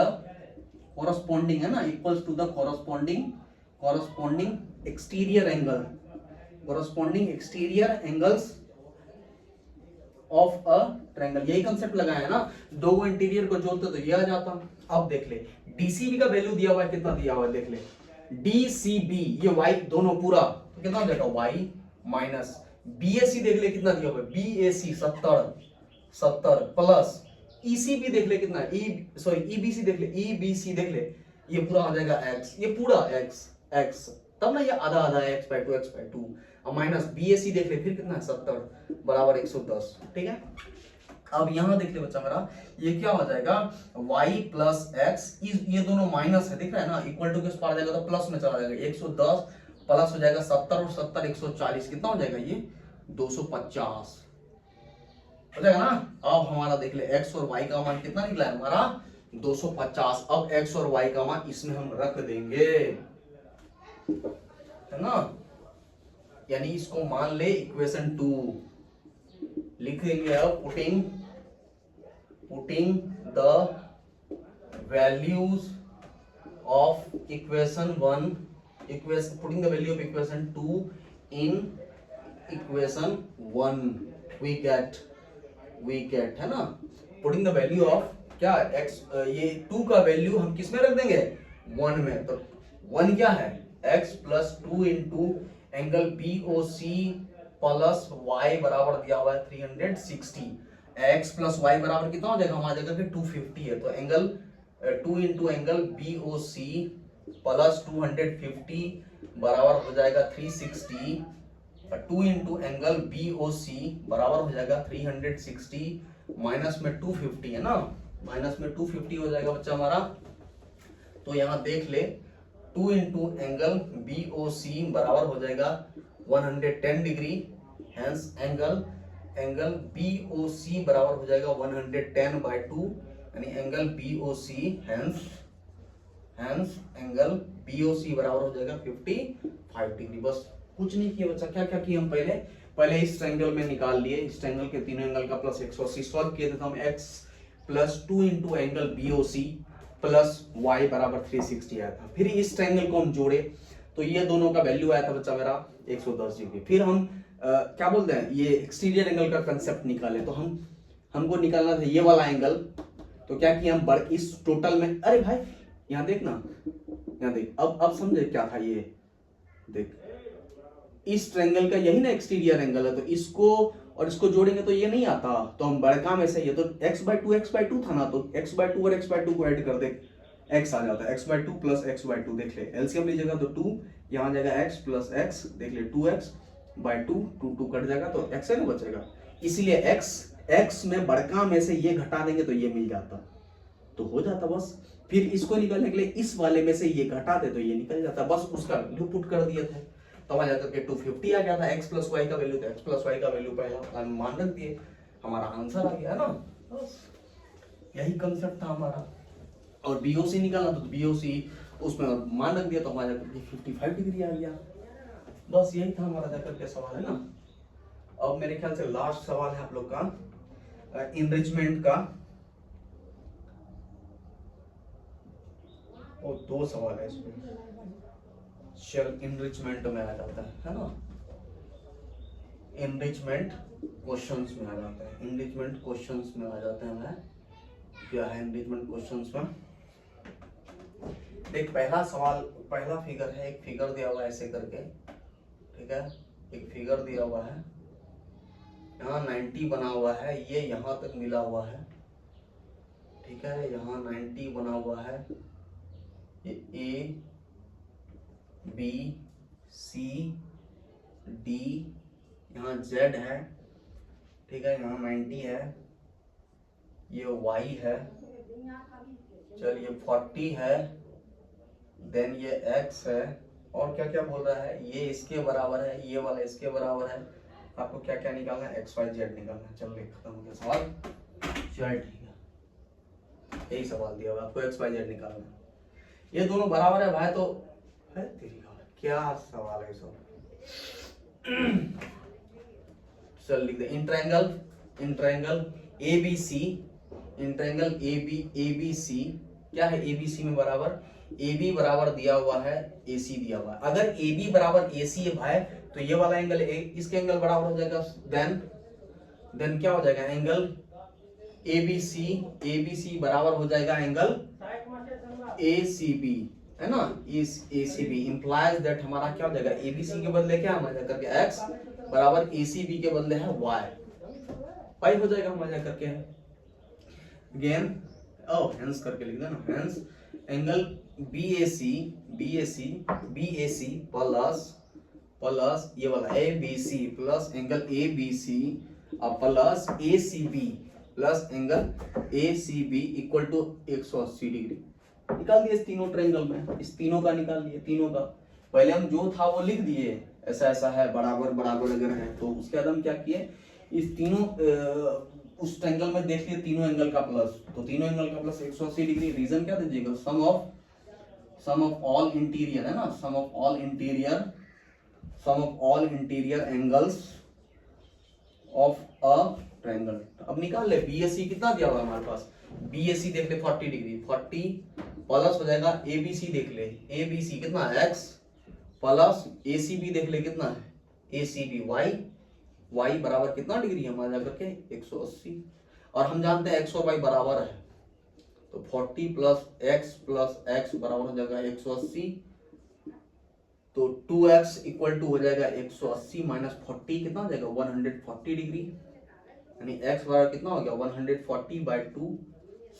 corresponding, है ना, equals to the corresponding exterior angle, corresponding exterior angles of a triangle. यही कंसेप्ट लगाया है ना, दो इंटीरियर को जोड़ते तो ये आ जाता। अब देख ले डीसीबी का वैल्यू दिया हुआ है, कितना दिया हुआ है देख ले, डीसीबी ये वाई दोनों पूरा तो कितना देगा वाई माइनस, बीएसी देख ले कितना दिया हुआ है, बीएसी 70 प्लस ईसीबी देख ले कितना है, ईबीसी देख ले, ईबीसी देख ले ये पूरा आ जाएगा एक्स, ये पूरा एक्स तब ना ये आधा आधा एक्स बाय टू और माइनस बीएसी देख ले फिर कितना है 70 बराबर 110। ठीक है, अब यहां देख ले बच्चा मेरा, ये क्या हो जाएगा y प्लस एक्स, ये दोनों माइनस है दिख रहा है ना, इक्वल टू के पार जाएगा तो प्लस में चला जाएगा, 110 प्लस हो जाएगा 70 और 70 140 कितना हो जाएगा, ये 250 हो जाएगा ना। अब हमारा देख ले x और y का मान कितना निकला है हमारा 250। अब x और y का मान इसमें हम रख देंगे, है ना, यानी इसको मान ले इक्वेशन 2 लिख देंगे। अब putting the values of equation 1, putting the value of equation 2 in equation 1 we get है ना, पुटिंग द वैल्यू ऑफ क्या x, ये 2 का वैल्यू हम किस में रख देंगे 1 में, तो 1 क्या है x plus 2 into angle BOC plus y बराबर दिया हुआ है 360, x प्लस y बराबर कितना हो जाएगा हमारा जगह पे 250 है, तो angle 2 into angle BOC plus 250 बराबर हो जाएगा 360, 2 इंटू एंगल BOC बराबर हो जाएगा 360 माइनस में 250 है ना, माइनस में 250 हो जाएगा बच्चा हमारा। तो यहाँ देख ले 2 इंटू एंगल BOC बराबर हो जाएगा 110 डिग्री, हेंस एंगल BOC बराबर हो जाएगा 110/2, यानी angle BOC hence angle BOC बराबर हो जाएगा 55 डिग्री। बस कुछ नहीं किया बच्चा, क्या क्या किया हम पहले इस ट्रायंगल में निकाल लिए, इस ट्रायंगल के तीनों एंगल का प्लस 180 सॉल्व किए थे, तो हम x plus 2 into angle BOC plus y बराबर 360 आया था। फिर इस ट्रायंगल को हम जोड़े तो ये दोनों का वैल्यू आया था बच्चा मेरा 110 डिग्री। फिर हम क्या बोलते हैं ये एक्सटीरियर एंगल का कंसेप्ट निकाले, तो हमको निकालना था ये वाला एंगल, तो क्या किया हम इस टोटल में, अरे भाई यहाँ देख ना, यहाँ देख, अब समझे क्या था ये, देख इस ट्रायंगल का यही ना एक्सटीरियर एंगल है, तो इसको और इसको जोड़ेंगे तो ये नहीं आता, तो हम बड़का में से ये तो x/2 था ना, तो x/2 और x/2 को ऐड कर दे, x आ जाता है x/2 प्लस x/2, देख ले एलसीएम लीजिएगा तो 2 यहाँ जाएगा x प्लस x, देख ले 2x/2 2 कट जाएगा तो x है ना बचेगा, इसीलिए x में बड़का में से ये घटा देंगे तो ये मिल जाता, तो हो जाता बस। फिर इसको निकालने के लिए इस वाले में से ये घटा दे तो ये निकल जाता, बस उसका वैल्यू पुट कर दिया था। तब आ जाकर के 250 आ गया था। x प्लस वाई का वैल्यू, तो x प्लस वाई का वैल्यू पहला मान रख दिए, हमारा आंसर आ गया ना। बस यही कंसेप्ट था हमारा। और बीओसी निकालना तो बीओसी उसमें मान रख दिया, तो हमारा जाकर के 55 डिग्री आ गया। बस यही था हमारा जाकर के सवाल, है ना। अब मेरे ख्याल से लास्ट सवाल है आप लोग का इनरिचमेंट का, और 2 सवाल है इसमें। चल इनरिचमेंट में आ जाता है ना, इनरिचमेंट क्वेश्चंस में आ जाता है, इनरिचमेंट क्वेश्चंस में आ जाते हैं। मैं क्या है इनरिचमेंट क्वेश्चंस में, देख पहला सवाल, पहला फिगर है, एक फिगर दिया हुआ है ऐसे करके, ठीक है, एक फिगर दिया हुआ है, यहाँ 90 बना हुआ है, ये यहाँ तक मिला हुआ है, ठीक है, यहाँ 90 बना हुआ है, ये ए बी सी डी, यहाँ जेड है, ठीक है, यहाँ 90 है, ये वाई है, चलिए 40 है, देन ये एक्स है, और क्या क्या बोल रहा है, ये इसके बराबर है, ये वाला इसके बराबर है। आपको क्या क्या निकालना है, एक्स वाई जेड निकालना है। चलो खत्म हो गया सवाल, चल ठीक है, यही सवाल दिया हुआ आपको, एक्स वाई जेड निकालना है। ये दोनों बराबर है भाई, तो है तेरी क्या सवाल है सब। चल लिख दे, in triangle ABC, in triangle ABC क्या है, एबीसी में बराबर, AB बराबर दिया हुआ है, AC दिया हुआ है। अगर AB बराबर AC है भाई, तो ये वाला एंगल इसके एंगल बराबर हो जाएगा, देन क्या हो जाएगा, एंगल ABC बराबर हो जाएगा एंगल ACB, है ना, इस ACB इंप्लाइज दैट हमारा क्या हो जाएगा, ABC के बदले क्या हमारा करके x बराबर ACB के बदले है y हो जाएगा हमारा करके है। अगेन हेंस करके लिख देना, हेंस एंगल BAC प्लस ये वाला ABC plus angle ABC plus ACB plus angle ACB equal to 180 degree. निकाल दिए इस तीनों ट्रायंगल में, इस तीनों का निकाल लिए, तीनों का पहले हम जो था वो लिख दिए, ऐसा ऐसा है, बराबर बराबर अगर है तो उसके बाद हम क्या किए, इस तीनों उस ट्रायंगल में देख लिए तीनों एंगल का प्लस, तो तीनों एंगल का प्लस 180 डिग्री। रीजन क्या दीजिएगा, सम ऑफ ऑल इंटीरियर, है ना, sum of all interior angles of a triangle. अब निकाल ले, BAC कितना दिया हुआ हमारे पास, BAC देख ले 40 डिग्री, 40 प्लस हो जाएगा ABC देख ले, ABC कितना है x प्लस ACB देख ले कितना है ACB y बराबर कितना डिग्री है हमारा जाकर के 180, और हम जानते हैं x और y बराबर है, तो 40 प्लस x बराबर हो जाएगा 180, तो 2x इक्वल टू हो जाएगा 180 माइनस 40 कितना हो जाएगा 140 डिग्री, यानी x बराबर कितना हो गया 140 बाई 2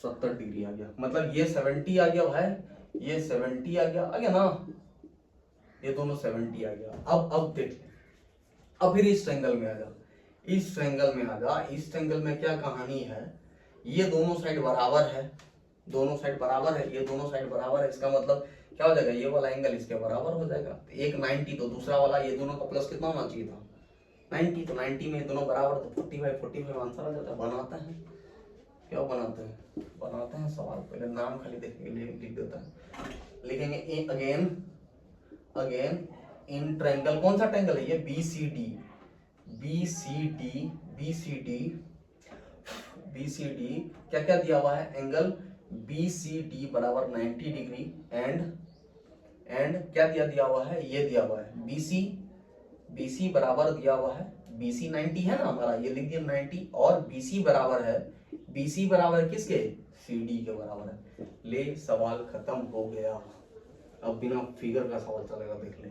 70 डिग्री आ गया। मतलब ये 70 आ गया भाई, ये 70 आ गया ना, ये दोनों 70 आ गया। अब देख, अब फिर इस ट्रायंगल में आ जा, इस ट्रायंगल में आ जा, इस ट्रायंगल में क्या कहानी है, ये दोनों साइड बराबर है, दोनों साइड बराबर है, ये दोनों साइड बराबर है, इसका मतलब क्या हो जाएगा, ये वाला एंगल इसके बराबर हो जाएगा, एक 90 तो दूसरा वाला, ये दोनों का प्लस कितना होना चाहिए था 90, तो 90 में दोनों बराबर, तो 45 आंसर आ जाता है। बनाते हैं, क्या बनाते हैं सवाल, पहले नाम खाली देखने के लिए लिख देता है, लिखेंगे अगेन इन ट्रायंगल, कौन सा ट्रायंगल है ये, BCD क्या क्या दिया हुआ है, एंगल BCD बराबर 90 डिग्री एंड क्या दिया हुआ है, ये दिया हुआ है BC बराबर दिया हुआ है, BC 90 है ना हमारा, ये लिख दिया 90, और BC बराबर किसके, CD के बराबर है। ले सवाल खत्म हो गया, अब बिना फिगर का सवाल चलेगा, देख ले,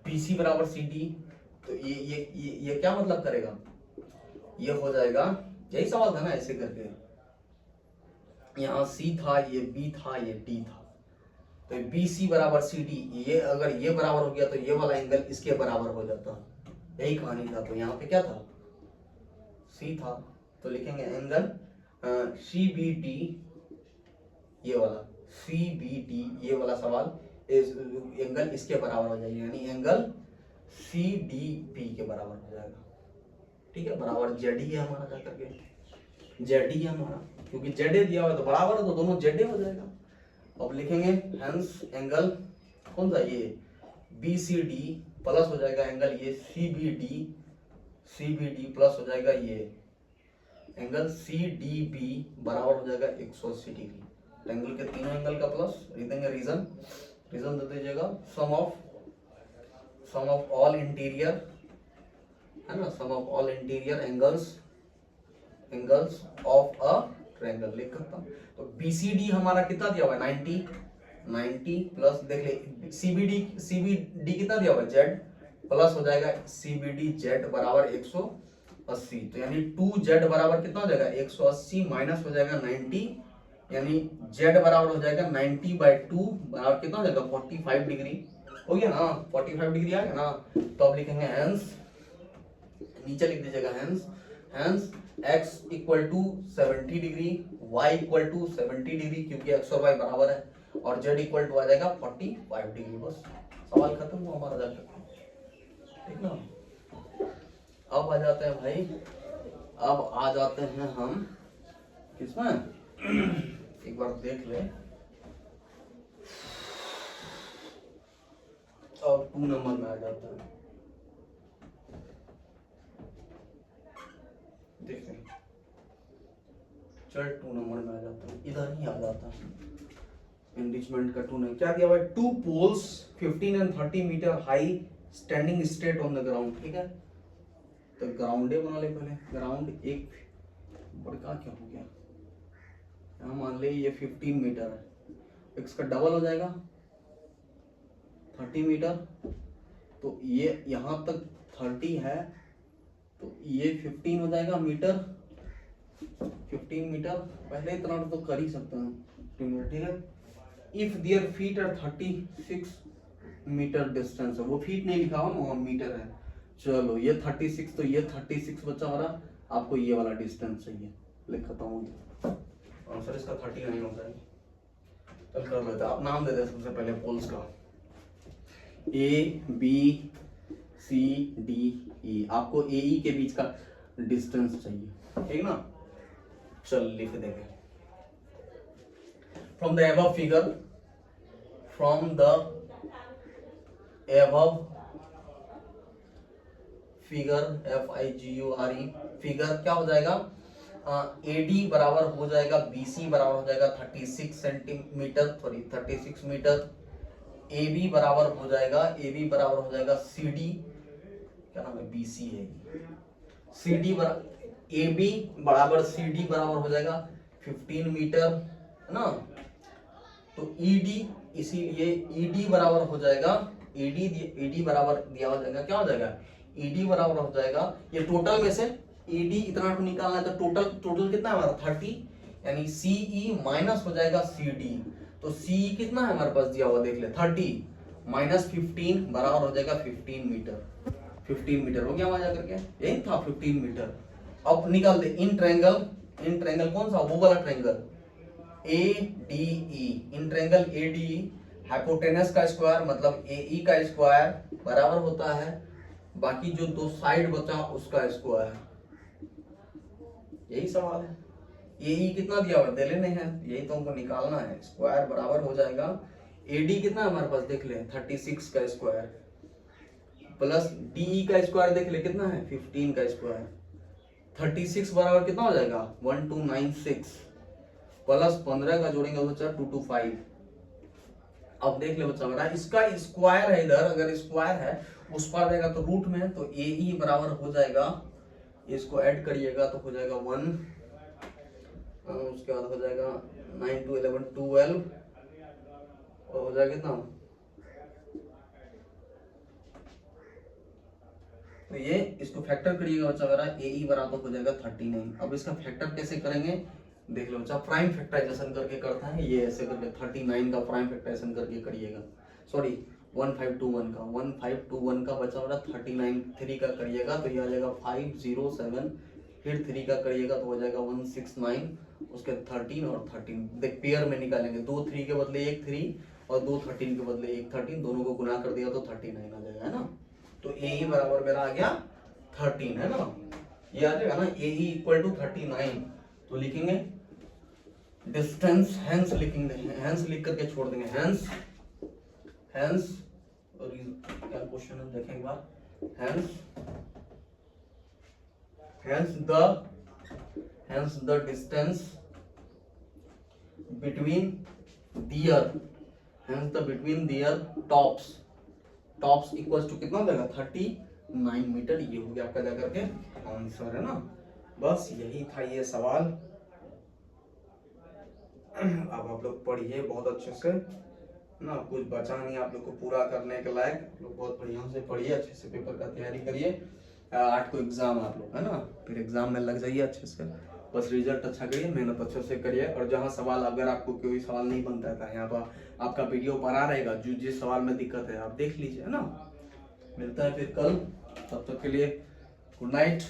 BC बराबर CD, तो ये क्या मतलब करेगा, ये हो जाएगा, यही सवाल था ना, ऐसे करके यहाँ C था, ये B था, ये D था, तो BC बराबर CD, ये अगर ये बराबर हो गया तो ये वाला एंगल इसके बराबर हो जाता, यही कहानी था। तो यहाँ पे क्या था, C था, तो लिखेंगे एंगल CBT, ये वाला CBT, ये वाला सवाल एंगल इसके बराबर हो जाएगी, यानी एंगल सी डी बी के बराबर हो जाएगा। ठीक है, बराबर जेड ही है हमारा, जा करके जेड ही है हमारा, क्योंकि जेड दिया हुआ है तो बराबर है तो दोनों जेड हो जाएगा। अब लिखेंगे हेंस एंगल कौन सा, ये बी सी डी प्लस हो जाएगा एंगल ये सी बी डी प्लस हो जाएगा ये एंगल सी डी बी बराबर हो जाएगा 180 डिग्री। एंगल के तीनों एंगल का प्लस लिख देंगे, रीजन दे दीजिएगा, सम ऑफ ऑल इंटीरियर है ना, sum of all interior angles of a triangle लिख सकता हूं। तो बीसीडी हमारा कितना दिया हुआ है 90 प्लस देख ले सीबीडी कितना दिया हुआ है जेड प्लस हो जाएगा सीबीडी जेड बराबर 180, तो यानी 2z बराबर कितना हो जाएगा 180 माइनस हो जाएगा 90, यानी z बराबर हो जाएगा 90/2 बराबर कितना हो जाएगा 45 डिग्री। हो गया ना, 45 डिग्री आ गया ना। तो अब लिखेंगे हेंस, नीचे लिख दीजिएगा hence x equal to 70 degree, y equal to 70 degree क्योंकि x और y बराबर है, और z इक्वल टू आ जाएगा 45 डिग्री। बस सवाल खत्म हुआ हमारा जाकर, ठीक ना। अब आ जाते हैं भाई, अब आ जाते हैं हम किसमें, एक बार देख ले, अब 2 नंबर में आ जाता है, देखते हैं, चल 2 नंबर में आ जाता है, इधर ही आ जाता है एनरिचमेंट का 2 नंबर क्या दिया हुआ है, 2 poles 15 and 30 metre high standing straight on the ground. ठीक है, तो ग्राउंड बना ले पहले, ग्राउंड एक बड़का क्या हो गया, यहाँ मान ले ये 15 मीटर है, इसका डबल हो जाएगा 30 मीटर, तो ये यहाँ तक 30 है तो ये 15 हो जाएगा मीटर, 15 मीटर पहले इतना तो कर ही सकते हैं 15 मीटर। ठीक है, if their feet are 36 metre distance है, वो फीट नहीं लिखा हुआ ना, मीटर है। चलो ये 36, तो ये 36 बच्चा हमारा, आपको ये वाला डिस्टेंस चाहिए, लिखता हूँ आंसर इसका 39 होता है। चल कर लेते हैं, आप नाम दे दे सबसे पहले पोल्स का, ए बी सी डी ई, आपको ए ई के बीच का डिस्टेंस चाहिए, ठीक ना। चल लिख देंगे, from the above figure, from the above figure FIGURE figure क्या हो जाएगा, AD बराबर हो जाएगा BC बराबर हो जाएगा 36 सेंटीमीटर, सॉरी 36 मीटर, AB बराबर हो जाएगा CD, क्या नाम है BC है, CD AB बराबर CD बराबर हो जाएगा 15 मीटर है ना। तो ED, इसीलिए ED बराबर हो जाएगा, ED बराबर दिया हो जाएगा, क्या हो जाएगा ED बराबर हो जाएगा, ये टोटल में से ED इतना तो निकालना है, तो टोटल कितना है हमारा 30, यानी CE माइनस हो जाएगा CD, तो CE कितना है हमारे पास दिया हुआ देख ले 30 माइनस 15 बराबर हो जाएगा 15 मीटर, 15 मीटर हो गया वहां जाकर के, यही था 15 मीटर। अब निकाल दे इन ट्रायंगल कौन सा, वो वाला triangle ADE, in triangle ADE hypotenuse का स्क्वायर मतलब AE का स्क्वायर बराबर होता है बाकी जो दो साइड बचा उसका स्क्वायर, यही सवाल है। AE कितना दिया हुआ दे लेने हैं, यही तो हमको निकालना है, स्क्वायर बराबर हो जाएगा AD कितना है हमारे पास देख ले 36 का स्क्वायर प्लस DE का स्क्वायर देख ले कितना है 15 का स्क्वायर, 36 बराबर कितना हो जाएगा 1296 प्लस 15 का जोड़ेंगे बच्चा 225। अब देख ले बच्चा मेरा, इसका स्क्वायर है इधर, अगर स्क्वायर है उस पर जाएगा तो रूट में, तो AE बराबर हो जाएगा, इसको ऐड करिएगा तो हो जाएगा 1, उसके बाद हो जाएगा 9 2 11 12 और हो जाएगा कितना, तो ये इसको फैक्टर करिएगा बच्चा मेरा, AE बराबर हो जाएगा 39। अब इसका फैक्टर कैसे करेंगे देख लो बच्चा, प्राइम फैक्टराइजेशन करके करता है ये, ऐसे करके 39 का प्राइम फैक्टराइजेशन करके करिएगा, सॉरी 1521 का बचा वाला 39 3 का करिएगा तो ये आ जाएगा 507, फिर 3 का करिएगा तो हो जाएगा 169, उसके 13 और 13 देख पेयर में निकालेंगे, 2 3 के बदले 1 3 और 2 13 के बदले 1 13, दोनों को गुना कर दिया तो 39 आ जाएगा, है ना। तो ए ही बराबर मेरा आ गया 13, है ना, ये आ जाएगा ना, ए ही इक्वल टू 39। तो लिखेंगे डिस्टेंस, हेंस लिखेंगे, हेंस लिख करके छोड़ देंगे, हेंस हेंस, और क्या क्वेश्चन है देखें एक बार, hence the distance between their tops equals to कितना देगा 39 मीटर। ये हो गया आपका जाकर के आंसर, है ना। बस यही था ये सवाल। अब आप लोग पढ़िए बहुत अच्छे से ना, कुछ बचा नहीं आप लोग को पूरा करने के लायक, लोग बहुत बढ़िया से पढ़िए, अच्छे से पेपर का तैयारी करिए। 8 को एग्जाम आप लोग, है ना, फिर एग्जाम में लग जाइए अच्छे से। बस रिजल्ट अच्छा करिए, मेहनत अच्छे से करिए, और जहाँ सवाल अगर आपको कोई सवाल नहीं बनता है यहाँ पर आपका वीडियो भरा रहेगा, जो जिस सवाल में दिक्कत है आप देख लीजिए, है ना। मिलता है फिर कल, तब तक के लिए गुड नाइट।